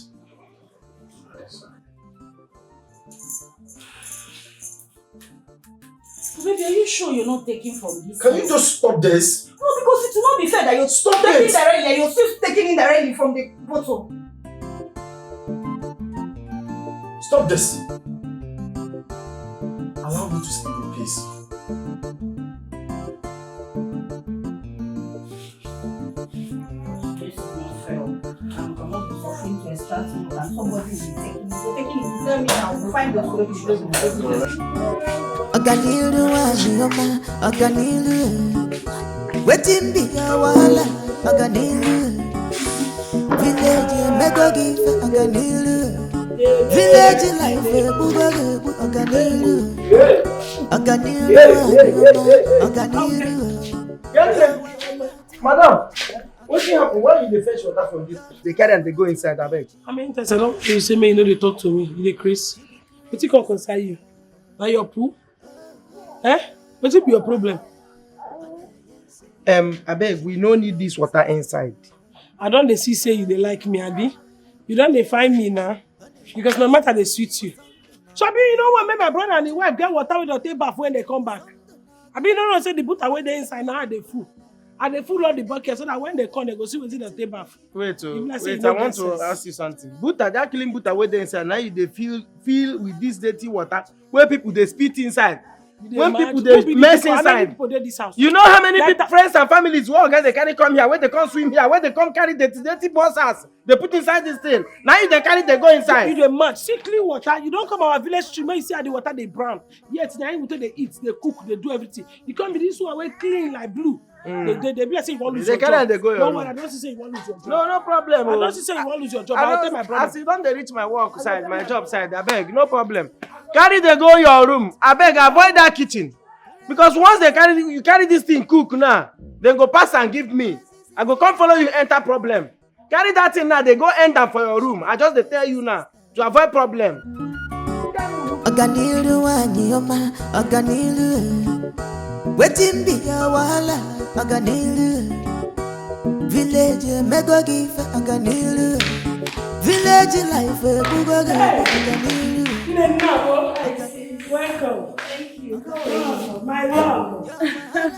Baby, are you sure you're not taking from this? Can you just stop this? No, because it will not be fair that you're taking directly and you're still taking indirectly from the bottle. Stop this. Allow me to sleep in peace. This is not fair. I'm not be suffering to extract milk and somebody will be taking it. So taking it, tell me now, we'll find the solution. Oganiru Wanyoma, Oganiru. Waiting be your wala, Oganiru. Village, Mego give, Oganiru. Village life, Bugagu, Oganiru. Oganiru, Oganiru. Madam, what happened? Why you fetch water from this? They carry and they go inside, I beg. I mean, I don't you say me, you know they talk to me. You dey crazy. What you can concern you? Now your poo? Eh? What's be your problem? I beg, we no need this water inside. I don't dey see say you dey like me, Abi. You don't dey find me now. Because no matter they sweet you. So Abi, you know what? Make my brother and the wife get water with the take bath when they come back. Abi, you know say the put away the inside now they full. And they full all the bucket so that when they come, they go see what's in the take bath. Wait, I want to ask you something. Butter, that clean butter away the inside. Now you they feel with this dirty water where people they spit inside. When people they mess inside, you know how many people, friends and families work they carry come here, where they come swim here, where they come carry dirty boxes, they put inside this thing. Now you they carry, they go inside. You dey match. See clean water. You don't come our village stream where you see how the water they brown. Yet now you they eat, they cook, they do everything. You come with this one where clean like blue. They be like say you want lose your job. And they go no one, I don't say you want lose your job. No problem. I don't say you want lose your job. I'll tell my brother. As you don't reach my work side, my job side, I beg, no problem. Carry they go your room. I beg, avoid that kitchen. Because once they carry you carry this thing cook now, then go pass and give me. I go come follow you enter problem. Carry that thing now, they go enter for your room. I just they tell you now to avoid problem. Oganiru Wanyoma, Oganiru. Waiting be your wala, Oganiru. Village, Mego give, Oganiru. Village life, Bugagu, Oganiru. Welcome. Thank you. Oh, my love.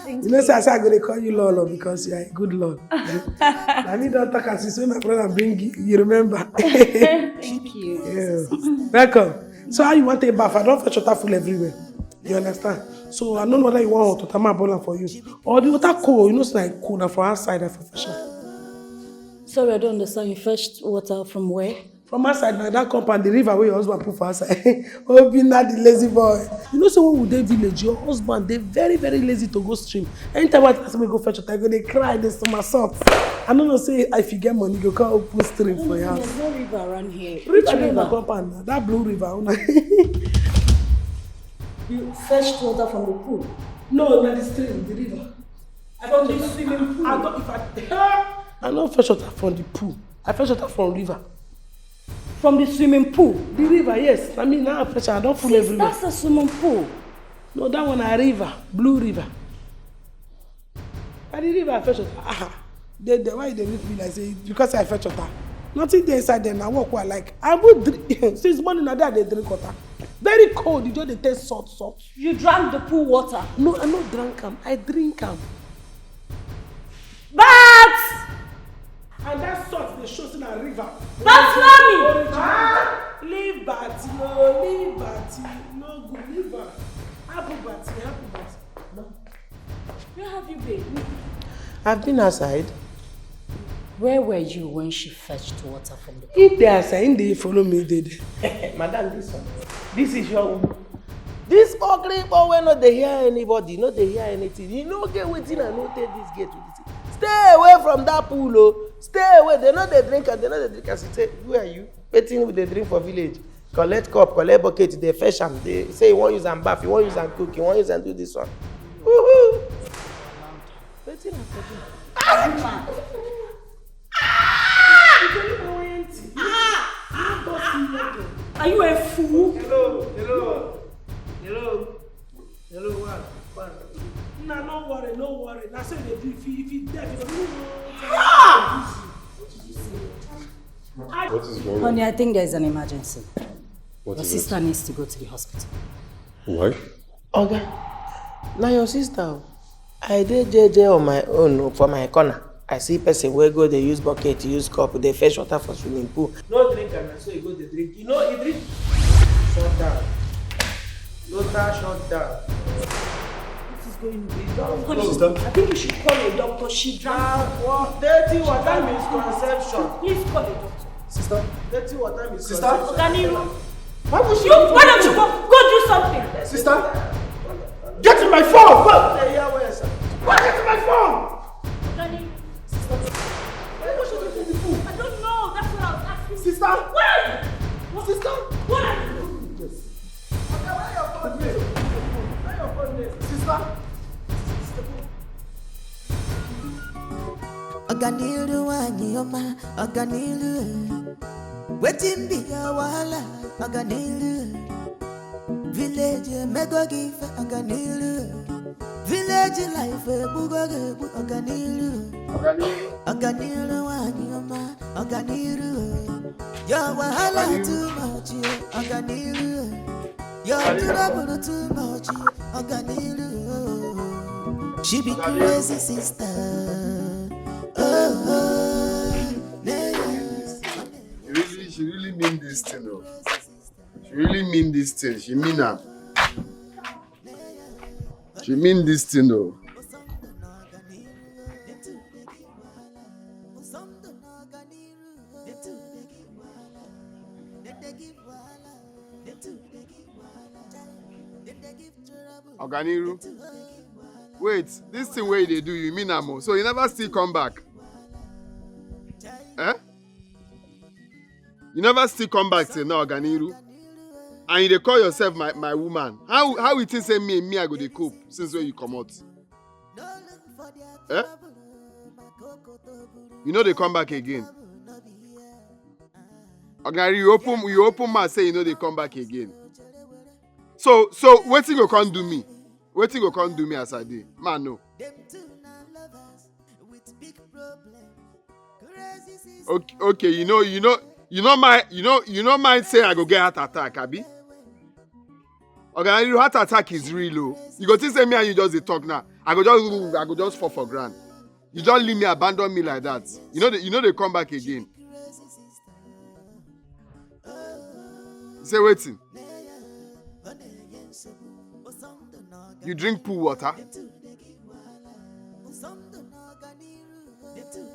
You know, say I'm going to call you Lolo because you're a good Lord. I need to talk as you say my brother bring you remember. Thank you. Yeah. Welcome. So how you want a bath? I don't fetch water full everywhere. You understand? So I don't know whether you want to tama bola for you. Or the water cold, you know, it's like cold and from outside I fetch. Sorry, I don't understand. You fetched water from where? From outside, now that compound, the river where your husband put for outside. Oh, be not the lazy boy. You know, so when we dey village, your husband, they very, very lazy to go stream. Anytime I ask me go fetch water, they cry, they somersault. I don't know, say if you get money, you can open stream for your house. There's no river around here. Which river? Compound, that blue river. You fetched water from the pool? No, not the stream, the river. I don't do swimming pool. I don't fetch water from the pool. I fetch water from river. From the swimming pool? The river, yes. I mean, now I fetch, I don't fool everywhere. That's a swimming pool. No, that one a river, blue river. At the river I fetch water. Why they look me like say because I fetch water? Nothing there inside them. I walk what like. I would drink. Since morning I they drink water. Very cold. You just they taste salt. You drank the pool water? No, I not drink them. I drink them. But and that salt they show in a river. That's mommy. Leave Batty, no, leave Batty, no good, leave her. Apple Batty. No. Where have you been? I've been outside. Where were you when she fetched water from the If they are saying they follow me, they. Madam, this one. This is your own. This ugly boy when not they hear anybody, not they hear anything. You know get waiting and not take this gate with it. Stay away from that pool, oh. Stay away. They know they drink and they know they drink. As you say, who are you? Waiting with the drink for village. Collect cup, collect bucket, they fetch them. They say you want use and bath, you want use and cook, you want use and do this one. Woohoo! Waiting and cooking. Are you a fool? Hello. What? Nah, no worry. Now say they do if he dead, if What is going on? Honey, I think there's an emergency. What Your is sister needs to go to the hospital. Why? Okay. Now your sister, I did JJ on my own for my corner. I see person where go they use bucket, use cup, they fetch water for swimming pool. No drink and so you go they drink. You know you drink. Shut down. Shut down. What is going on? Honey, Sister? I think you should call a doctor. She drank. Dirty water misconception. Please call a doctor. Sister? Dirty water misconception. Oganiru. Why would she? Why don't you go do something? Sister? Get in my phone! Go! Get in my phone! Oganiru. Why was she getting the food? I don't know. That's what I was asking. Sister? Where? What sister? What are you doing? Okay, where your phone is? Where your phone is? Sister? Oganiru wanyoma, Oganiru. Wetin be your wahala, Oganiru. Village mego give Oganiru. Village life bugo Oganiru. Oganiru wanyoma, Oganiru. Your wahala too much, Oganiru. Your trouble too much, Oganiru. She be crazy sister. She really mean this thing, though. She really mean this thing. She mean her. She mean this thing, though. Oganiru. Wait, this thing where they do, you mean Amo? So you never still come back? Eh? You never still come back till now, Oganiru? And you dey call yourself my woman. How it is say me I go dey cope since when you come out? Eh? You know they come back again. Oganiru, you open mouth say you know they come back again. So wetin go come do me? Wetin go come do me as I dey? Man no. Okay, you know mind say I go get heart attack, abi? Okay, heart attack is real, oh. You go think say me and you just dey talk now. I go just fall for ground. You just leave me, abandon me like that. You know they come back again. Say wetin? You drink pool water?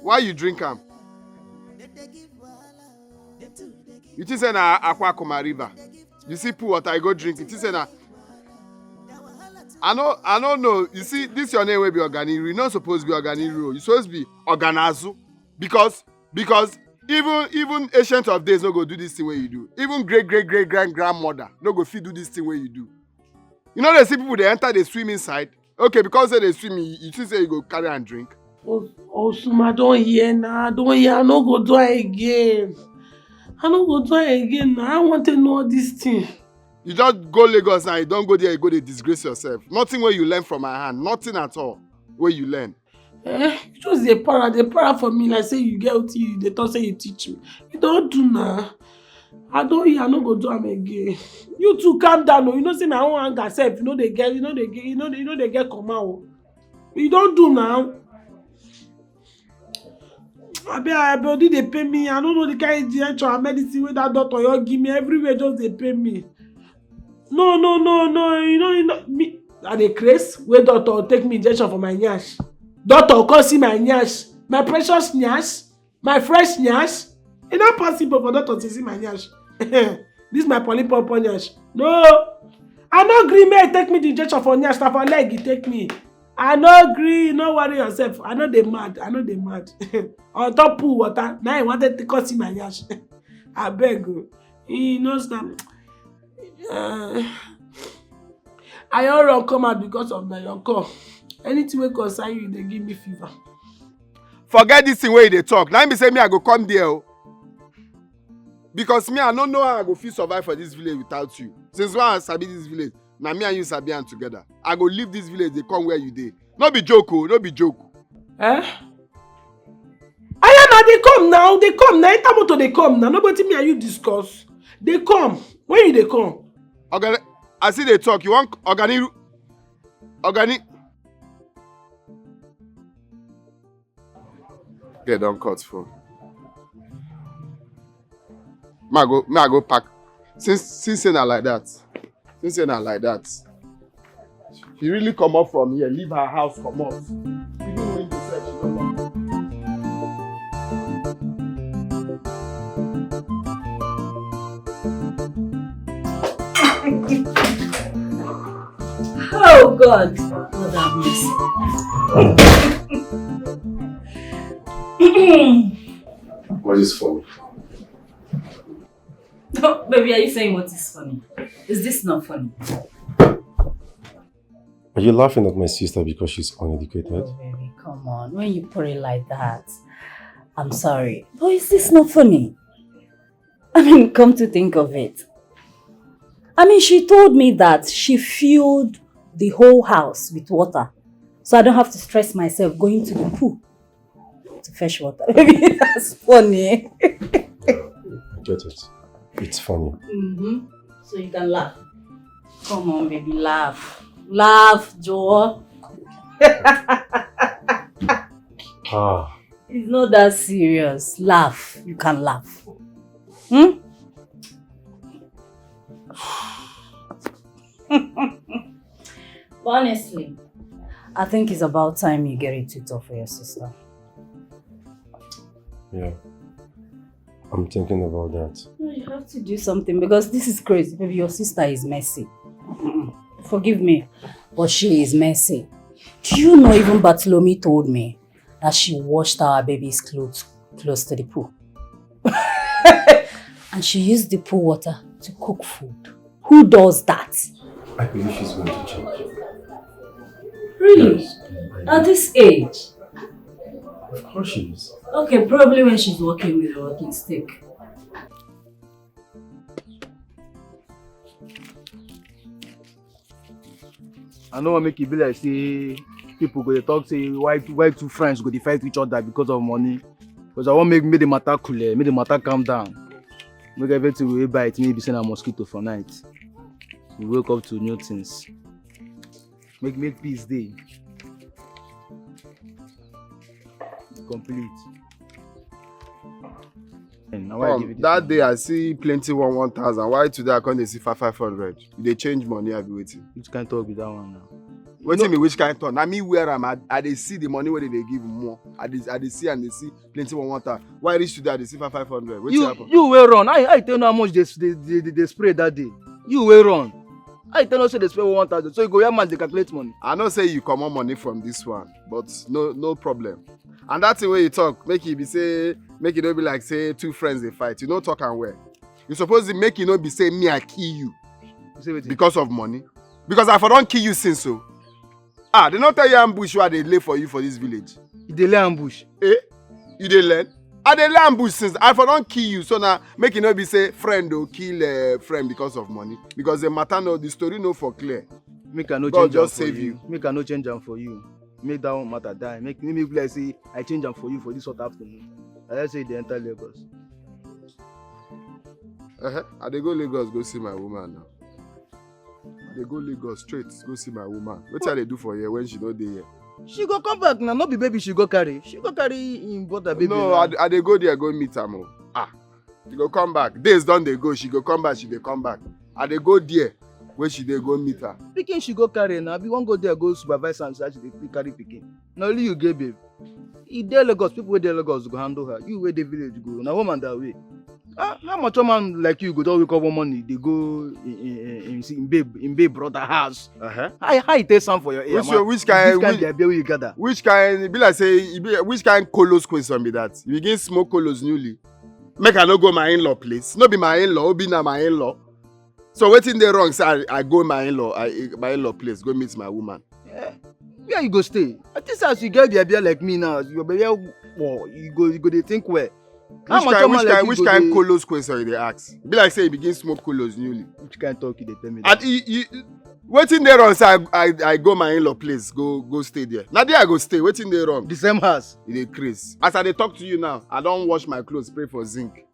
Why you drink am? You think say na Aquacoma river? You see pool water, you go drink. You think say na? I don't know. You see, this your name will be Oganiru. You're not supposed to be Oganiru. You're supposed to be Oganazu. Because even ancient of days no go do this thing where you do. Even great grandmother no go fit do this thing where you do. You know they see people they enter, they swim inside. Okay, because they swim, you think say you go carry and drink. Oh, Suma, don't hear now. Don't hear. I no go do it again. I want to know this thing. You just go Lagos and you don't go there, you go to disgrace yourself. Nothing where you learn from my hand. Nothing at all where you learn. Just the para for me. Like say you get what you, they talk say you teach me. You don't do now. I don't hear. I no go do them again. You two calm down. You know say my own anger self. You know they get come out. You don't do now. I body they pay me. I don't know the kind of injection and medicine with that doctor you give me everywhere. Just they pay me. No. You know me. Are they crazy? Where doctor take me injection for my nyash? Doctor come see my nyash. My precious nyash. My fresh nyash? It's not possible for doctor to see my nyash. This my polypop nyash. No. I no agree, may take me the injection for nyash, for leg, you take me. I no agree, no worry yourself. I know they mad. On top pool water, now I wanted to come see my nyash. I beg you. He knows that. I all come out because of my uncle. Anything wey concern you, they give me fever. Forget this thing where they talk. Now me say me I go come there. Because me I don't know how I go fit survive for this village without you. Since when I sabi this village, now me and you sabi am together. I go leave this village, they come where you dey. No be joke, no be joke. Eh? Ayana, they come now. Enter motor, they come now. Nobody me and you discuss. They come. When you they come? I see they talk. You want organic? Okay, don't cut phone. I go pack. Since saying like that. She really come up from here, leave her house, come out. Even when you said she don't come. Oh God. God have mercy. What is funny? No, baby, are you saying what is funny? Is this not funny? Are you laughing at my sister because she's uneducated? Oh, baby, come on. When you put it like that, I'm sorry. But is this not funny? I mean, come to think of it. I mean, she told me that she filled the whole house with water. So I don't have to stress myself going to the pool to fetch water. Baby, that's funny. Get it. It's funny. Mm-hmm. So you can laugh. Come on, baby, laugh. Laugh, Joe. It's not that serious. Laugh. You can laugh. Honestly, I think it's about time you get it tutor for your sister. Yeah. I'm thinking about that. No, you have to do something because this is crazy. Maybe your sister is messy. Forgive me, but she is messy. Do you know even Bartholomew told me that she washed our baby's clothes close to the pool? And she used the pool water to cook food. Who does that? I believe she's going to change. Really? Yes. At this age? Of course she is. Okay, probably when she's walking with a walking stick. I know what make it be like say people go to talk say why two friends go to fight each other because of money. Because I want make the matter cooler, make the matter calm down. Make everything we bite, maybe send a mosquito for night. We wake up to new things. Make peace day. Complete. That day I see plenty 1,000. Why today I can't see 500? They change money, I be waiting. Which kind of talk with that one now? Waiting me which kind of talk? Now me where I'm at, I they see the money where they give more. I they see and they see plenty 1,000. Why reach today they see 500? You will run. I tell you how much they spray that day. You will run. I tell you say they spray 1,000. So you go here man they calculate money. I know say you come on money from this one, but no problem. And that's the way you talk. Make it not be like say two friends they fight. You don't talk and where. You supposed to make it not be say me I kill you because of money. Because I don't kill you since so. They not tell you ambush what they lay for you for this village. They lay ambush. Eh? You they learn? They lay ambush since I don't kill you. So now make it not be say friend or kill a friend because of money. Because the matter no the story no for clear. Make I no God change just for save you. Make I no change them for you. Make that one matter die. Make me like say I change them for you for this hot afternoon. Let's say they enter Lagos. I dey go Lagos go see my woman now. I dey go Lagos straight go see my woman. What shall they do for here when she not dey here? She go come back now. Not be baby she go carry. She go carry in butter baby. No, I dey go there go meet her more. She go come back. Days done they go. She go come back. She dey come back. I dey go there Where should they go meet her? Pikin she go carry now. We won't go there, go supervise and search the carry pikin. Now only you get babe. If they Lagos, people with Lagos go handle her. You where the village go. Now woman that way. How much a man like you go to wake up one morning, they go in babe brother house. How you take some for your ear, Which kind you gather? Which kind, be like say, which kind colos question be that? You begin smoke colos newly. Make I no go my in-law place. No be my in-law, be na my in-law. So waiting there wrong, so I go my in-law place, go meet my woman. Yeah. Where you go stay? At this house you get baby like me now. You baby, you go they think where? Which kind colos question they ask? Be like say you begin smoke colos newly. Which kind talk you they tell me? And you waiting there wrong, so I go my in-law place, go stay there. Now there I go stay. Waiting there wrong. The same house. It dey craze. As I dey talk to you now, I don't wash my clothes, pray for zinc.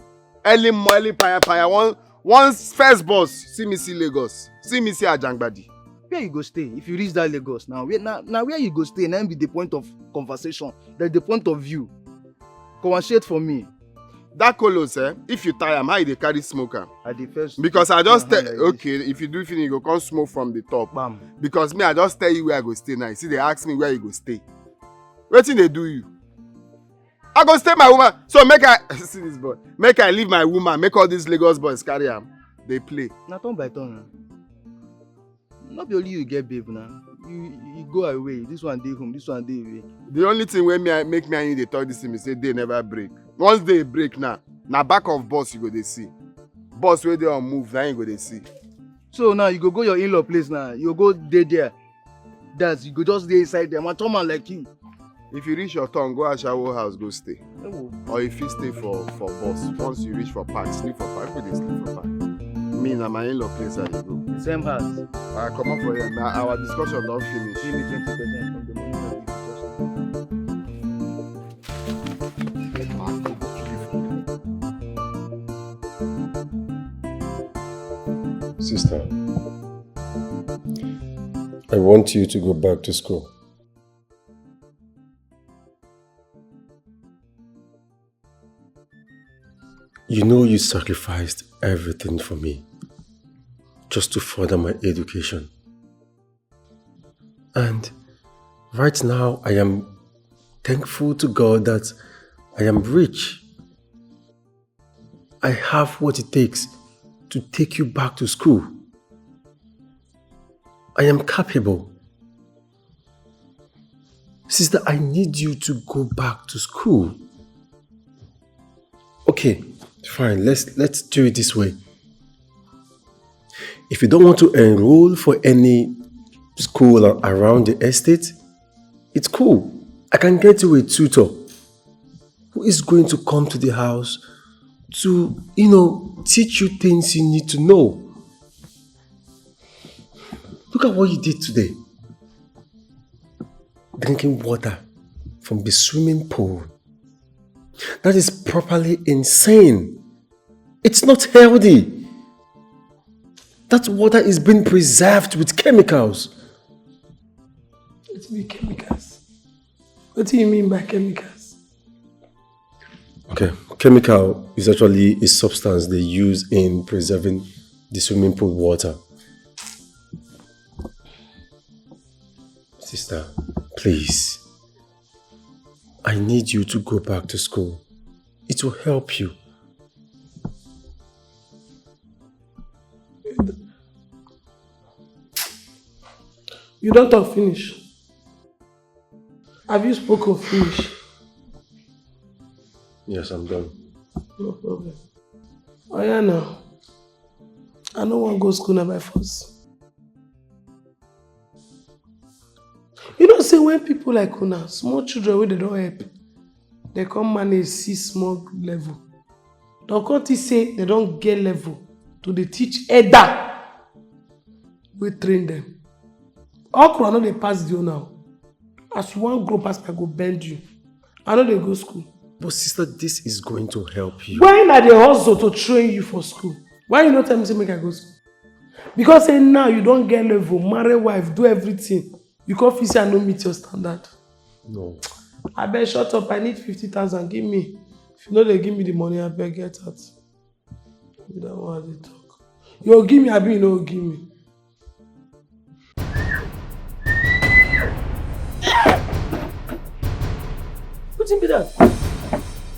Early paya. Once first boss, see me see Lagos, see me see Ajangbadi. Where you go stay? If you reach that Lagos now where you go stay? Now be the point of conversation. That's the point of view. Conversate for me. That colos, if you tie am, how you dey carry smoke am? At the first. Because I just tell okay, if you do finish, you go come smoke from the top. Bam. Because me, I just tell you where I go stay now. You see, they ask me where you go stay. Wetin they do you? I go stay my woman. So make I see this boy. Make I leave my woman. Make all these Lagos boys carry am. They play. Na turn by turn. Not be only you get babe now. You go away. This one dey home. This one dey away. The only thing wey make me and you dey talk this thing is say they never break. Once they break now, na back of boss you go dey see. Boss wey dey on move, na you go dey see. So now you go your in-law place now. You go dey there. That's you go just dey inside there. Man, man like you. If you reach your turn, go Ashawo house, go stay. Or if you stay for boss, once you reach for park, sleep for park. People dey sleep for park. Me na my in-law place I dey go. The same house. I come up for here. Now our discussion don't finish. Give me 20% from the money that you Sister, I want you to go back to school. You know you sacrificed everything for me just to further my education. And right now I am thankful to God that I am rich. I have what it takes to take you back to school. I am capable. Sister, I need you to go back to school. Okay, fine, let's do it this way. If you don't want to enroll for any school around the estate, it's cool. I can get you a tutor who is going to come to the house to, teach you things you need to know. Look at what you did today. Drinking water from the swimming pool. That is properly insane. It's not healthy. That water is being preserved with chemicals. What do you mean chemicals? What do you mean by chemicals? Okay, chemical is actually a substance they use in preserving the swimming pool water. Sister, please. I need you to go back to school. It will help you. You don't talk finish. Have you spoken finish? Yes, I'm done. No problem. Oh yeah, now. I don't want to go to school now by force. You don't say when people like Una, small children where they don't help, they come manage see small level. Don't come to say they don't get level to the teach Eda. We train them. Okra no they pass you now. As one grow past, I go bend you. I know they go school. But sister, this is going to help you. Why not they hustle to train you for school? Why you not tell me to make I go school? Because say now you don't get level, marry wife, do everything. You can't feel say I don't meet your standard. No. I beg shut up, I need 50,000, give me. If you know they give me the money, I beg get out. You don't want to talk. You give me, I be you know give me. What's in that?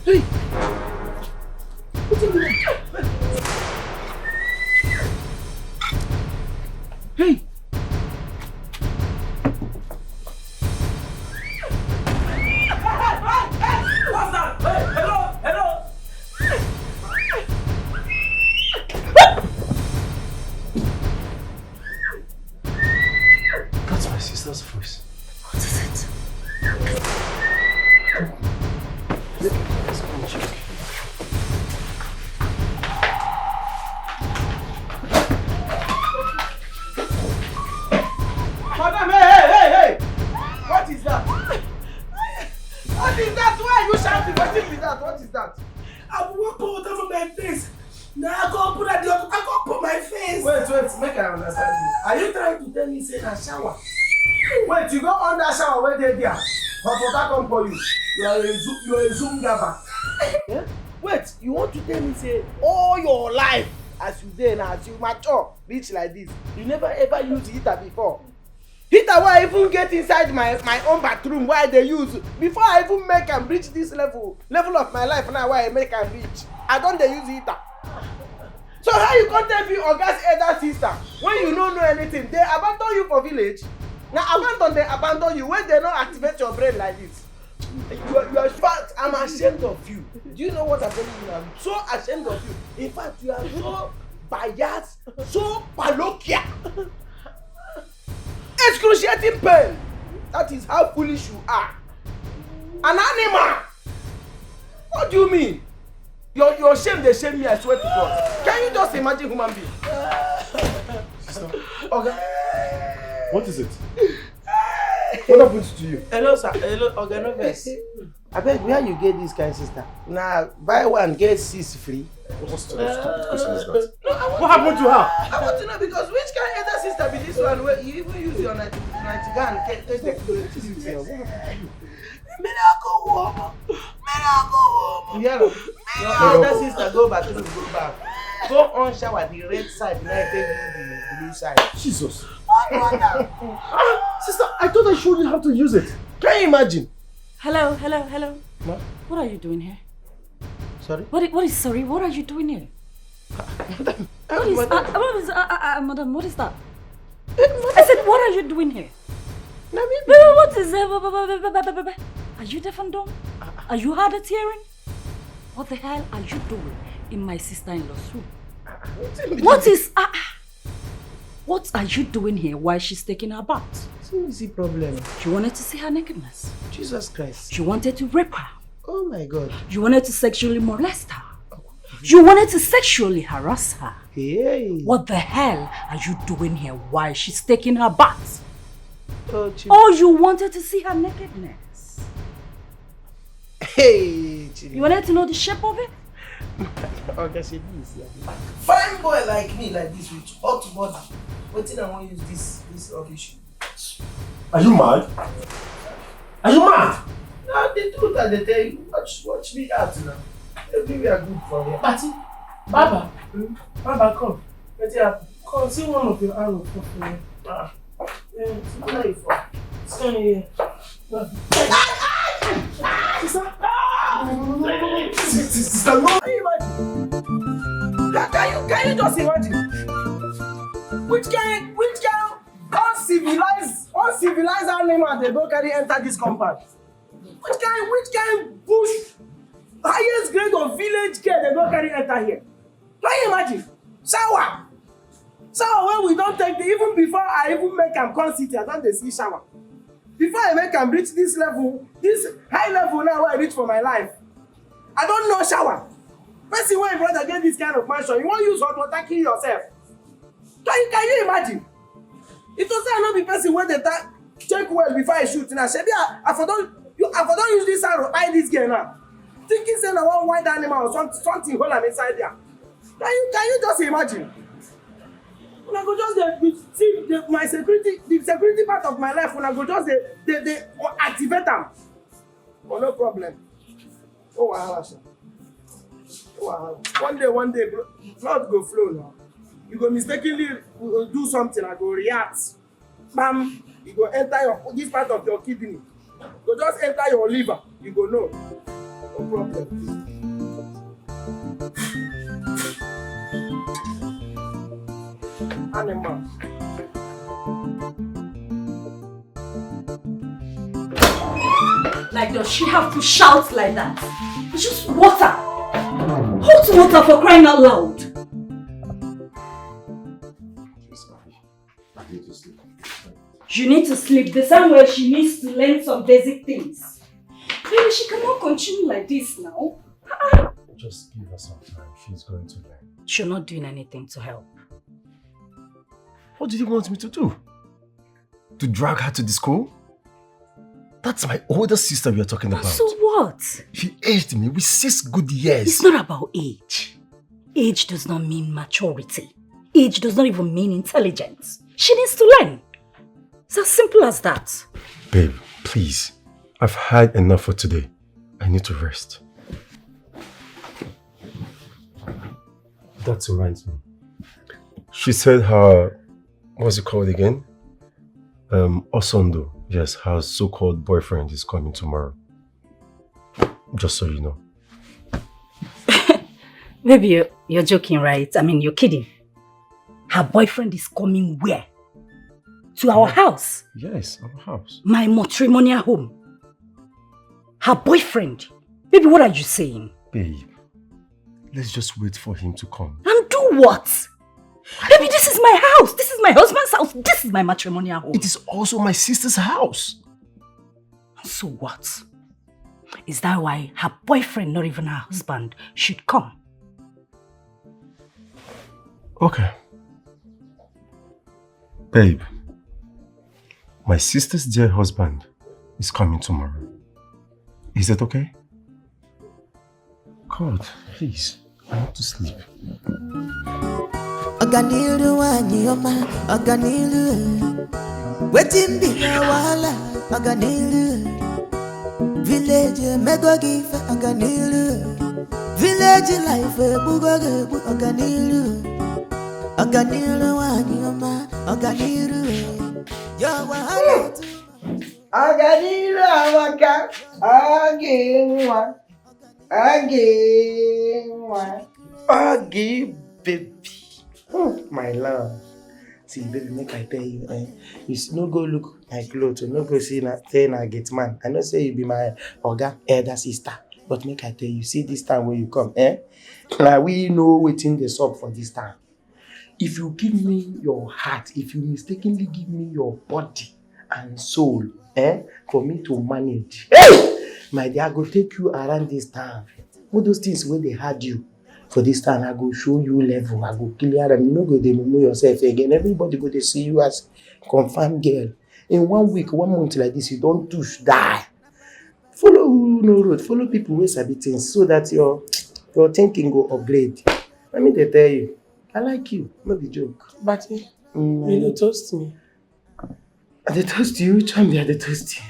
Hey! What's in that? Hey! What's that? Hey, hello! Hello! That's my sister's voice. What is it? Let's go and check. Madam, hey! What is that? What is that? Why are you shouting? What is that? What is that? I will put water for my face. Now I go put that the other. I go put my face. Wait, make I understand you. Are you trying to tell me say na shower? Wait, you go on that shower where they there. But water come for you. You are a zoom gabber. Yeah? Wait, you want to tell me say all your life as you dey now, as you mature, reach like this, you never ever use heater before? Heater why I even get inside my own bathroom why they use before I even make am reach this level of my life now why I make am reach. I don't dey use heater. So how you come tell me Oga's elder sister when you don't know anything? They abandon you for village. Now they abandon you when they don't activate your brain like this. You are fat. I'm ashamed of you. Do you know what I'm telling you? I'm so ashamed of you. In fact, you are so biased, so parochial. Excruciating pain. That is how foolish you are. An animal. What do you mean? Your shame, they shame me, I swear to God. Can you just imagine human being? Sister, Okay. what is it? What happened to you? Hello, sir. Hello, Organoves. I beg, where you get this kind, sister? Now, buy one, get 6 free. What stupid question is that? No, What happened to her? I want to know because which kind of elder sister be this one where you even use your 90 gun and take the miracle woman. Yeah, your elder sister go back to the go back. Go on shower the red side, now take the blue side. Jesus. Sister, I thought I showed you how to use it. Can you imagine? Hello. Ma? What are you doing here? Sorry? What are you doing here? Madam, what is that? I said, what are you doing here? What is that? Are you deaf and dumb? Are you hard at hearing? What the hell are you doing in my sister-in-law's room? What are you doing here while she's taking her bath? It's an easy problem. You wanted to see her nakedness. Jesus Christ. You wanted to rape her. Oh my God. You wanted to sexually molest her. You wanted to sexually harass her. Hey. What the hell are you doing here while she's taking her bath? Oh, you wanted to see her nakedness. Hey, You wanted to know the shape of it? Okay, see this. Fine boy like me, like this, with hot body. Waiting, I want to use this rubbish. Are you mad? Are you mad? No, the truth that they tell you. Watch me out now. Maybe we are good for here. Party. Baba. Baba, come. Let's come see one of your arrows for me. Where are you from? Stand here. Sister. Sister, no. Can you imagine? Can you just imagine? Which kind uncivilized animal they don't carry enter this compound? Which kind bush highest grade of village care they don't carry enter here? Can you imagine? Shower when we don't take the even before I even make am come city, I don't see shower. Before I make am reach this level, this high level now where I reach for my life, I don't know shower. Person when brother get this kind of mansion, you won't use hot water kill yourself. Can you imagine? It was not be person when they check well before I shoot. Now, Shebi, I for don't use this arrow, buy this girl now. Thinking say na one wild animal or something hold am inside there. Can you just imagine? When I go just see my security, the security part of my life, when I go just they activate them. Oh, no problem. Oh, wahala, sir. Oh, wahala. One day, blood go flow now. You go mistakenly do something, I go react. Bam, you go enter this part of your kidney. Go just enter your liver. You go know. No problem. Animal. Like, does she have to shout like that? It's just water. Hot water for crying out loud. I need to sleep. You need to sleep the same way she needs to learn some basic things. Baby, she cannot continue like this now. Just give her some time. She's going to learn. You're not doing anything to help. What did you want me to do? To drag her to the school? That's my older sister we are talking about. So what? She aged me with 6 good years. It's not about age. Age does not mean maturity. Age does not even mean intelligence. She needs to learn. It's as simple as that. Babe, please. I've had enough for today. I need to rest. That reminds me. She said her, what's it called again? Osondo. Yes, her so-called boyfriend is coming tomorrow. Just so you know. Maybe you're joking, right? I mean, you're kidding. Her boyfriend is coming where? To our house? Yes, our house. My matrimonial home. Her boyfriend? Baby, what are you saying? Babe, let's just wait for him to come. And do what? Baby, this is my house. This is my husband's house. This is my matrimonial home. It is also my sister's house. So what? Is that why her boyfriend, not even her husband, should come? Okay. Babe, my sister's dear husband is coming tomorrow. Is that okay? God, please, I want to sleep. Oganiru wanyoma, Oganiru. Wetin be your wahala, Oganiru. Village mego give Oganiru. Village life bugoge Oganiru. Oganiru wanyoma, Oganiru. Your wahala. Oganiru awaka, aginwa, agi baby. My love. See, baby, make I tell you, you no go look my clothes, no go see na get man. I know say you be my oga elder sister, but make I tell you, see this time when you come, like we know waiting the sub for this time. If you give me your heart, if you mistakenly give me your body and soul, for me to manage, my dear, I go take you around this town. All those things where they had you. For this time, I go show you level. I go clear them. You know, go they know yourself again. Everybody go to see you as confirmed girl. In 1 week, 1 month like this, you don't touch, die. Follow no road. Follow people who sabi things so that your thinking go upgrade. Let me tell you, I like you. Not the joke. But you don't toast me. They toast you. Which one be they toast you?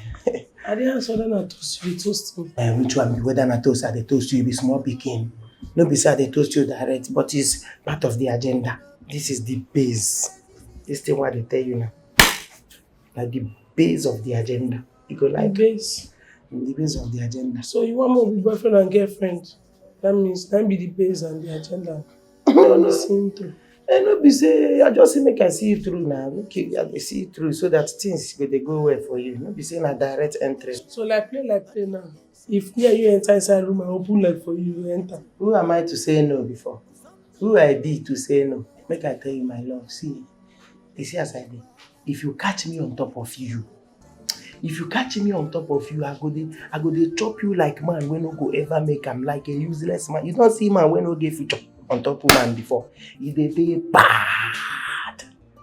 I didn't answer whether I toast you. Toast me. Which one be whether I toast? I they toast you. Be small picking. No be say they toast you direct, but it's part of the agenda. This is the base. This thing what they tell you now. Like the base of the agenda. You go like base. The base of the agenda. So you want more with boyfriend and girlfriend? That means that be the base and the agenda. No, see through. And no be say I just say make I see you through now. Okay, I see you through so that things they go well for you. No be saying a direct entry. So like play now. If me and you enter inside room, I open like for you, you enter. Who am I to say no before? Who I be to say no? Make I tell you my love. See, you see as I did. If you catch me on top of you, I go dey chop you like man when no go ever make am like a useless man. You don't see man when no get future on top of man before. He dey bad.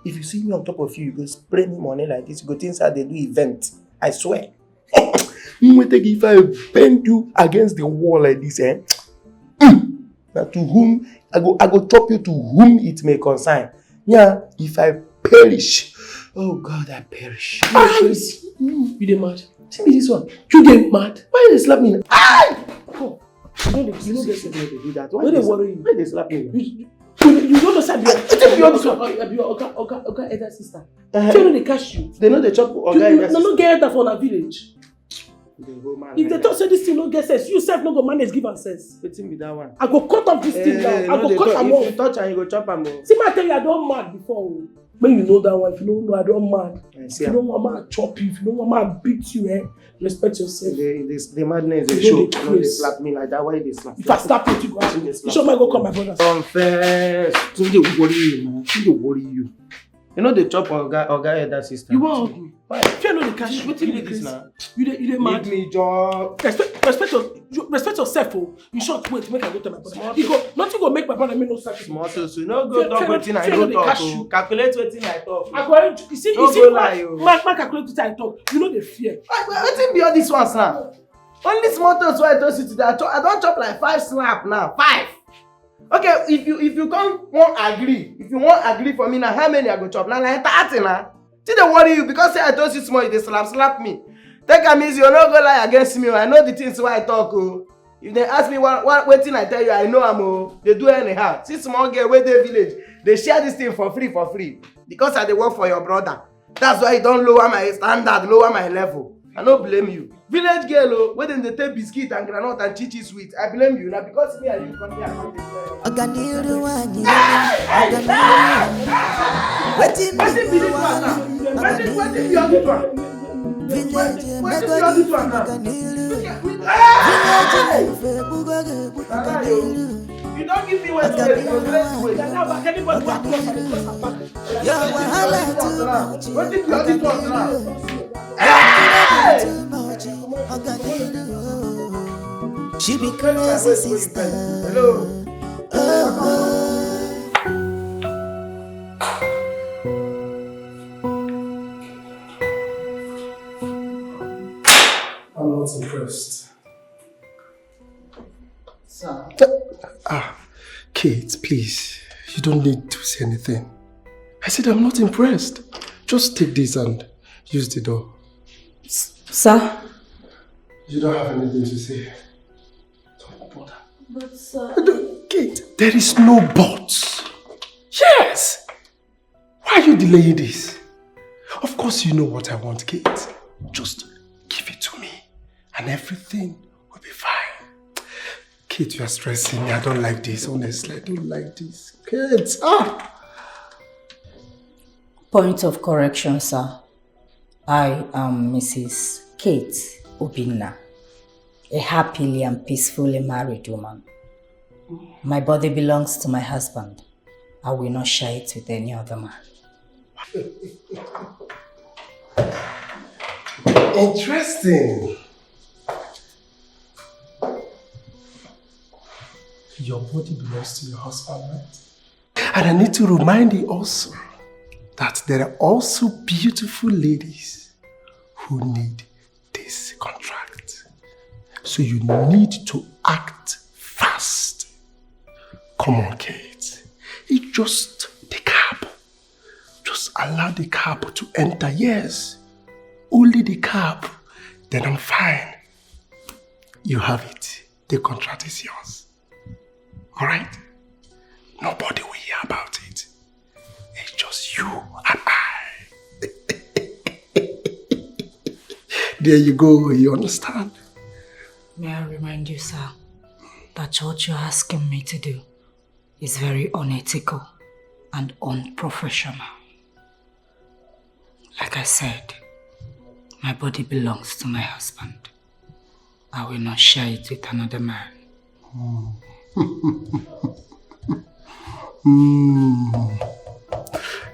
If you see me on top of you, you go spray me money like this. You go think how they do event. I swear. If I bend you against the wall like this, now to whom I go chop you to whom it may concern. Yeah, if I perish, oh God, I perish. You dey mad? See me this one. You dey mad? Why they slap me? Oh, you know they say they do that. Why they worry you? Why they slap me? You don't know say be your Oga elder sister. They know they catch you. They know they chop Oga elder sister. No get that for our village. The woman. If they talk say this thing no get sense, you self no go manage give am sense. Wetin be that one? I go cut off this thing now. I go cut am If off. you touch am, you go chop am. See, I tell you, I don't mad before. When you know that one, if you don't know, I don't mad. If you don't want me to chop you, if you don't want me to beat you, respect yourself. The madness You dey show. know the No, they craze. slap me like that. Why they slap? If I slap you, you go out. You show me go call my brothers. Confess. Tunde worry you, man. Tunde worry you. You know the chop oga elder sister. You want hug me? Why? If you know the cash, what you this now? You dey mad. Give me job. Respect yourself, oh. In short, wait, make I go tell my brother. Nothing go make my brother make no sacrifice. Small so no go talk wetin I no talk. Calculate wetin I talk. I go. You see, my calculate wetin I talk. You know the fear. Wetin be all this ones now? Only small toes wey I told you today. I don chop like 5 slap now. 5. Okay, if you come won't agree, if you won't agree for me now, how many I go chop? Now like 30 now. Did they worry you because say I told you small, you slap me. Take am easy, you no go lie against me. I know the things why I talk. Oh. If they ask me what thing I tell you, I know I'm. Oh. They do anyhow. See small girl where they village, they share this thing for free because I dey work for your brother. That's why you don't lower my standard, lower my level. I don't blame you. Village girl, oh, when they take biscuit and granite and chichi sweet, I blame you now because me and you come here and you don't give me what to wait. What did you do now? She be crazy, sister. Hello. I'm not impressed. Sir. Kate, please. You don't need to say anything. I said I'm not impressed. Just take this and use the door. Sir? You don't have anything to say. Don't bother. But sir... Kate, there is no but. Yes! Why are you delaying this? Of course you know what I want, Kate. Just give it to me and everything will be fine. Kate, you are stressing me. I don't like this. Honestly, I don't like this. Kate, Point of correction, sir. I am Mrs. Kate Obinna, a happily and peacefully married woman. My body belongs to my husband. I will not share it with any other man. Interesting. Your body belongs to your husband, right? And I need to remind you also that there are also beautiful ladies who need this contract. So you need to act fast. Come on, Kate. It's just the cab. Just allow the cab to enter. Yes, only the cab. Then I'm fine. You have it. The contract is yours. Alright? Nobody will hear about it. It's just you and I. There you go, you understand? May I remind you, sir, that what you're asking me to do is very unethical and unprofessional. Like I said, my body belongs to my husband. I will not share it with another man. I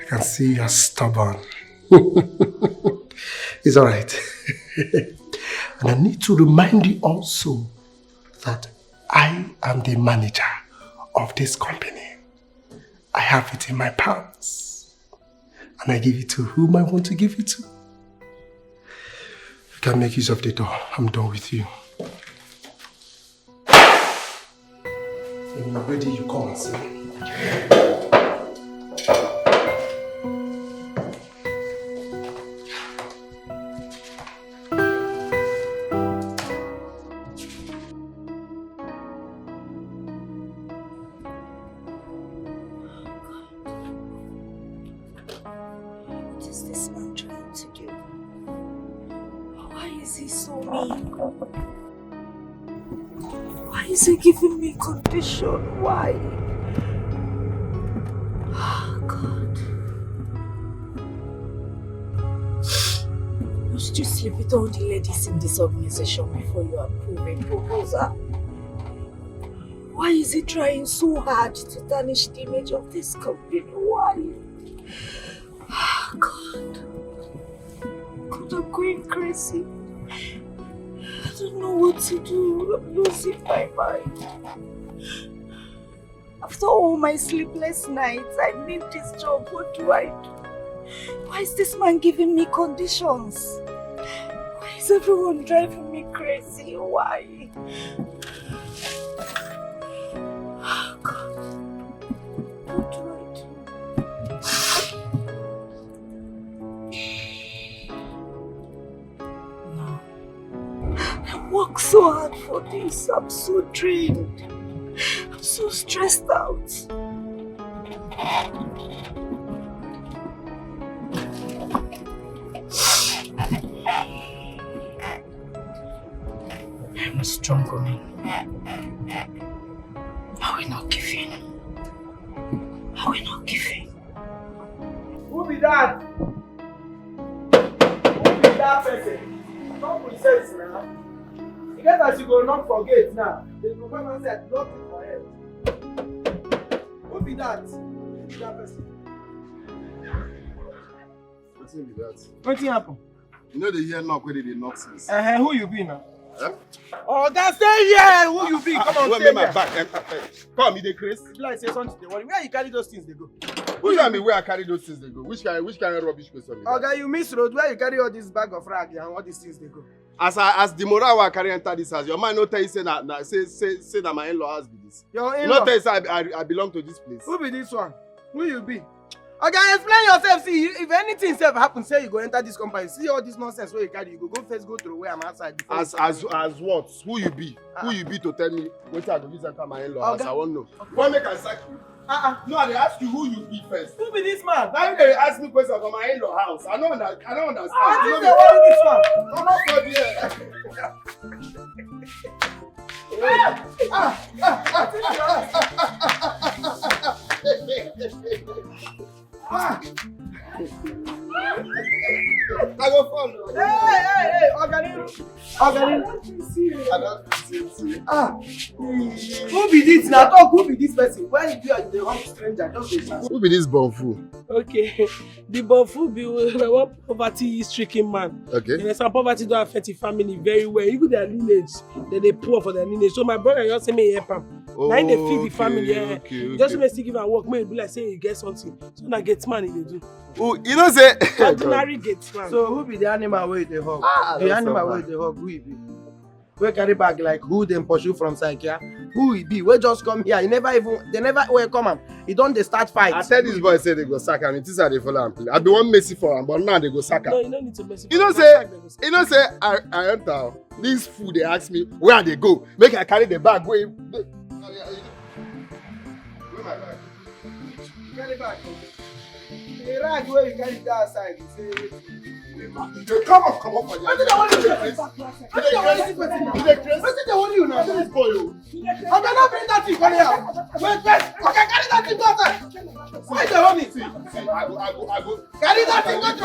can see you're stubborn. It's alright. And I need to remind you also that I am the manager of this company. I have it in my palms. And I give it to whom I want to give it to. You can make use of the door. I'm done with you. When you're ready, you come and see me. What is this man trying to do? Why are you is he so mean? Why is he giving me condition? Why? Oh, God. Must you sleep with all the ladies in this organization before you approve a proposal? Why is he trying so hard to tarnish the image of this company? Why? Oh, God. God, I'm going crazy. I don't know what to do. I'm losing my mind. After all my sleepless nights, I need this job. What do I do? Why is this man giving me conditions? Why is everyone driving me crazy? Why? Oh, God. What do I do? No. I work so hard for this. I'm so drained. I'm so stressed out. I'm a strong woman. I will not give in. I will not give in. Who be that? Who be that person? Don't present now. You get as you go knock for gate now. The professor said, lock it for head. Who be that? Who be that person? What's be that? What happened? You know they hear knock where they knock since. Who you be now? Huh? Oh, that's stay here. Who you be? Come on, Wait, stay my here. back. Come, me the Chris. Like say something. Where you carry those things they go? Who tell me where I carry those things they go? Which kind of rubbish question? Okay, you miss road. Where you carry all this bag of rag and all these things they go? As the moral I carry enter this house, your man no tell you say that my in-law house be this. Your You in-law. no tell you say I belong to this place. Who be this one? Who you be? Okay, explain yourself. See, if anything self happen, say you go enter this company. See all this nonsense where you carry. You go first go through where I'm outside. As what? Who you be? Who you be to tell me what I go use enter my in-law house? I won't know. Why make I sack you? No, they ask you who you be first. Who be this man? Now they ask me questions about my in-law house. I don't understand. I think they want this one. I'm not for I go follow. Hey, Organiru. Who be this now? Talk, who be this person? Where you be the wrong stranger? Just be fast. Who be this bonfu? Okay, the Bofu be one poverty-stricken man. Okay. And some poverty don't affect the family very well. Even their lineage, they poor for their lineage. So my brother just say me help him. Now they feed the family. Just make still give am work. May be like say you get something. So na get man he dey do. Oh, you know say. Ordinary get man. So who be the animal where they hug? The that's animal so where bad. they hug, who he be? Where carry bag like who them pursue from Psychia? Who he be? Where just come here? They never welcome him. He don't they start fight. I tell this boy say they go sack him. It is how they follow him. I be one messy for him, but now they go sack him. No, you don't need to mess. You know say I enter this food. They ask me where they go. Make I carry the bag. Where my bag? Carry bag. The rag where you carry that side. You say. Come on for you. What did they want you now? This boy, I cannot bring that thing for you. Wait. Okay, carry that thing back. Why they want me? See, I go. Carry that thing back.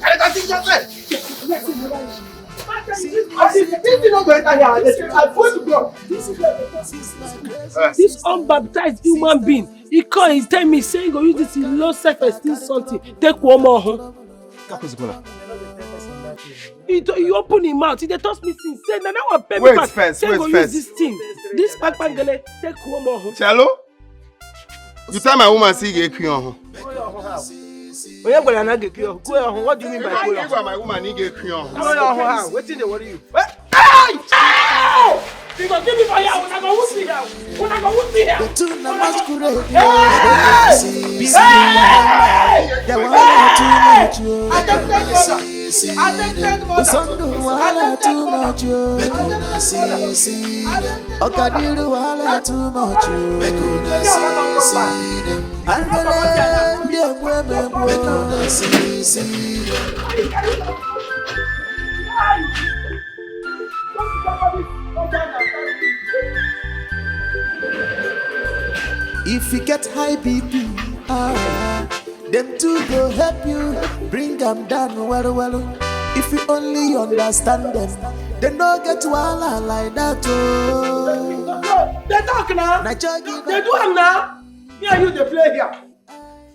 Carry that thing back. This thing not going to enter here. I put it down. This unbaptized human being, he call, he tell me, say he go use this low self-esteem something, take one more. He open him mouth, he dey toss me since, say, na one pay me Wait back, first, say wait go first. use this thing, this pangele, take one more. Cello? You tell my woman see you get on. What do you mean by You go my woman he get on. wetin dey worry you? You go give me for here, una go wound me here. The tuna masquerade. They want too much. The sun don't want too much. Okadiru want too much. And the see. If you get high BP, them two go help you bring them down well. If you only understand them, they no get wala like that. Oh. They talk now. They They do them now. Me and you, they play here.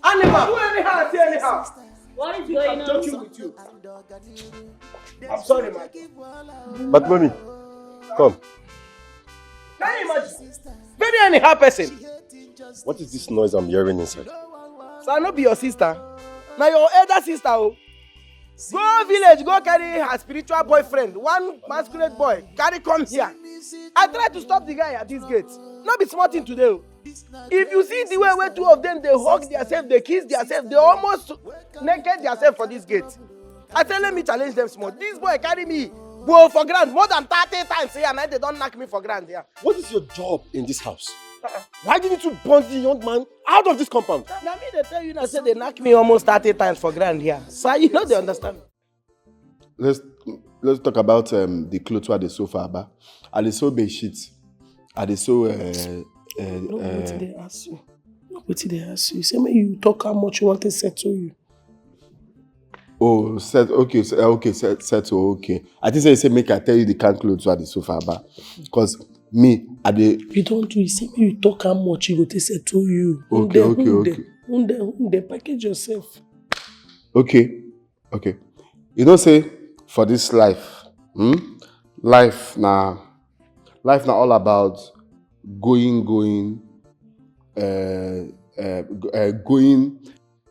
Animal. Do anyhow, say anyhow. What is going I'm on? joking with you. I'm sorry, man. But mommy, come. Can you imagine? Very anyhow person. What is this noise I'm hearing inside? So I no be your sister. Now your elder sister. Oh. Go village, go carry her spiritual boyfriend. One masquerade boy. Carry come here. I tried to stop the guy at this gate. Not be smart thing today. Oh. If you see the way where two of them, they hug themselves, they kiss themselves, they almost naked themselves for this gate. I tell them, let me challenge them small. This boy carry me, go for grand more than 30 times here, and they don't knock me for grand here. What is your job in this house? Why didn't you bond the young man out of this compound? Now me they tell you now say they knock me almost 30 times for grand here. So you know they understand. Let's talk about the clothes where they sew for Abba. Are they sew bed sheets? Are they sew No, what did they ask you? What did they ask you? Say, may you talk how much you want to settle you. Oh, set okay, settle okay. I think say make I tell you the kind clothes where they sew for Abba. Because me, I dey. You don't do it. Say, may you talk how much you go to settle you. Okay. They package yourself. Okay. You don't say for this life, life now all about going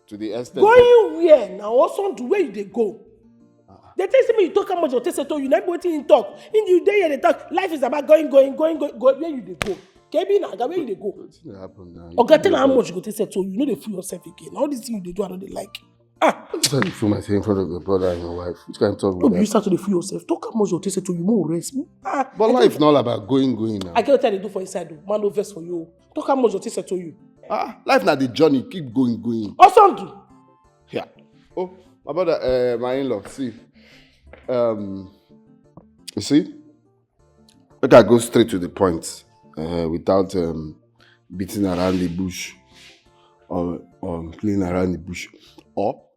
to the extent. Going where? Now also the way they go. They tell me you talk how much you take settle you. Never waiting in talk. In the day they talk. Life is about going. Where you they go? Kebi na where you they go? What's happen now? Okay, tell how much you go take settle you. Know they fool yourself again. All these things they do, I don't they like. Try to fool myself in front of your brother and your wife. Which kind of talk No, with you that? start to fool yourself. Talk how much you take settle you. More rest. But life not all about going now. I can't tell you do for inside though. Man no verse for you. Talk how much you take settle you. Life now the journey. Keep going. Awesome do. Yeah. Oh, my brother, my in-law. See, you see, let I go straight to the point, without beating around the bush or playing around the bush. Or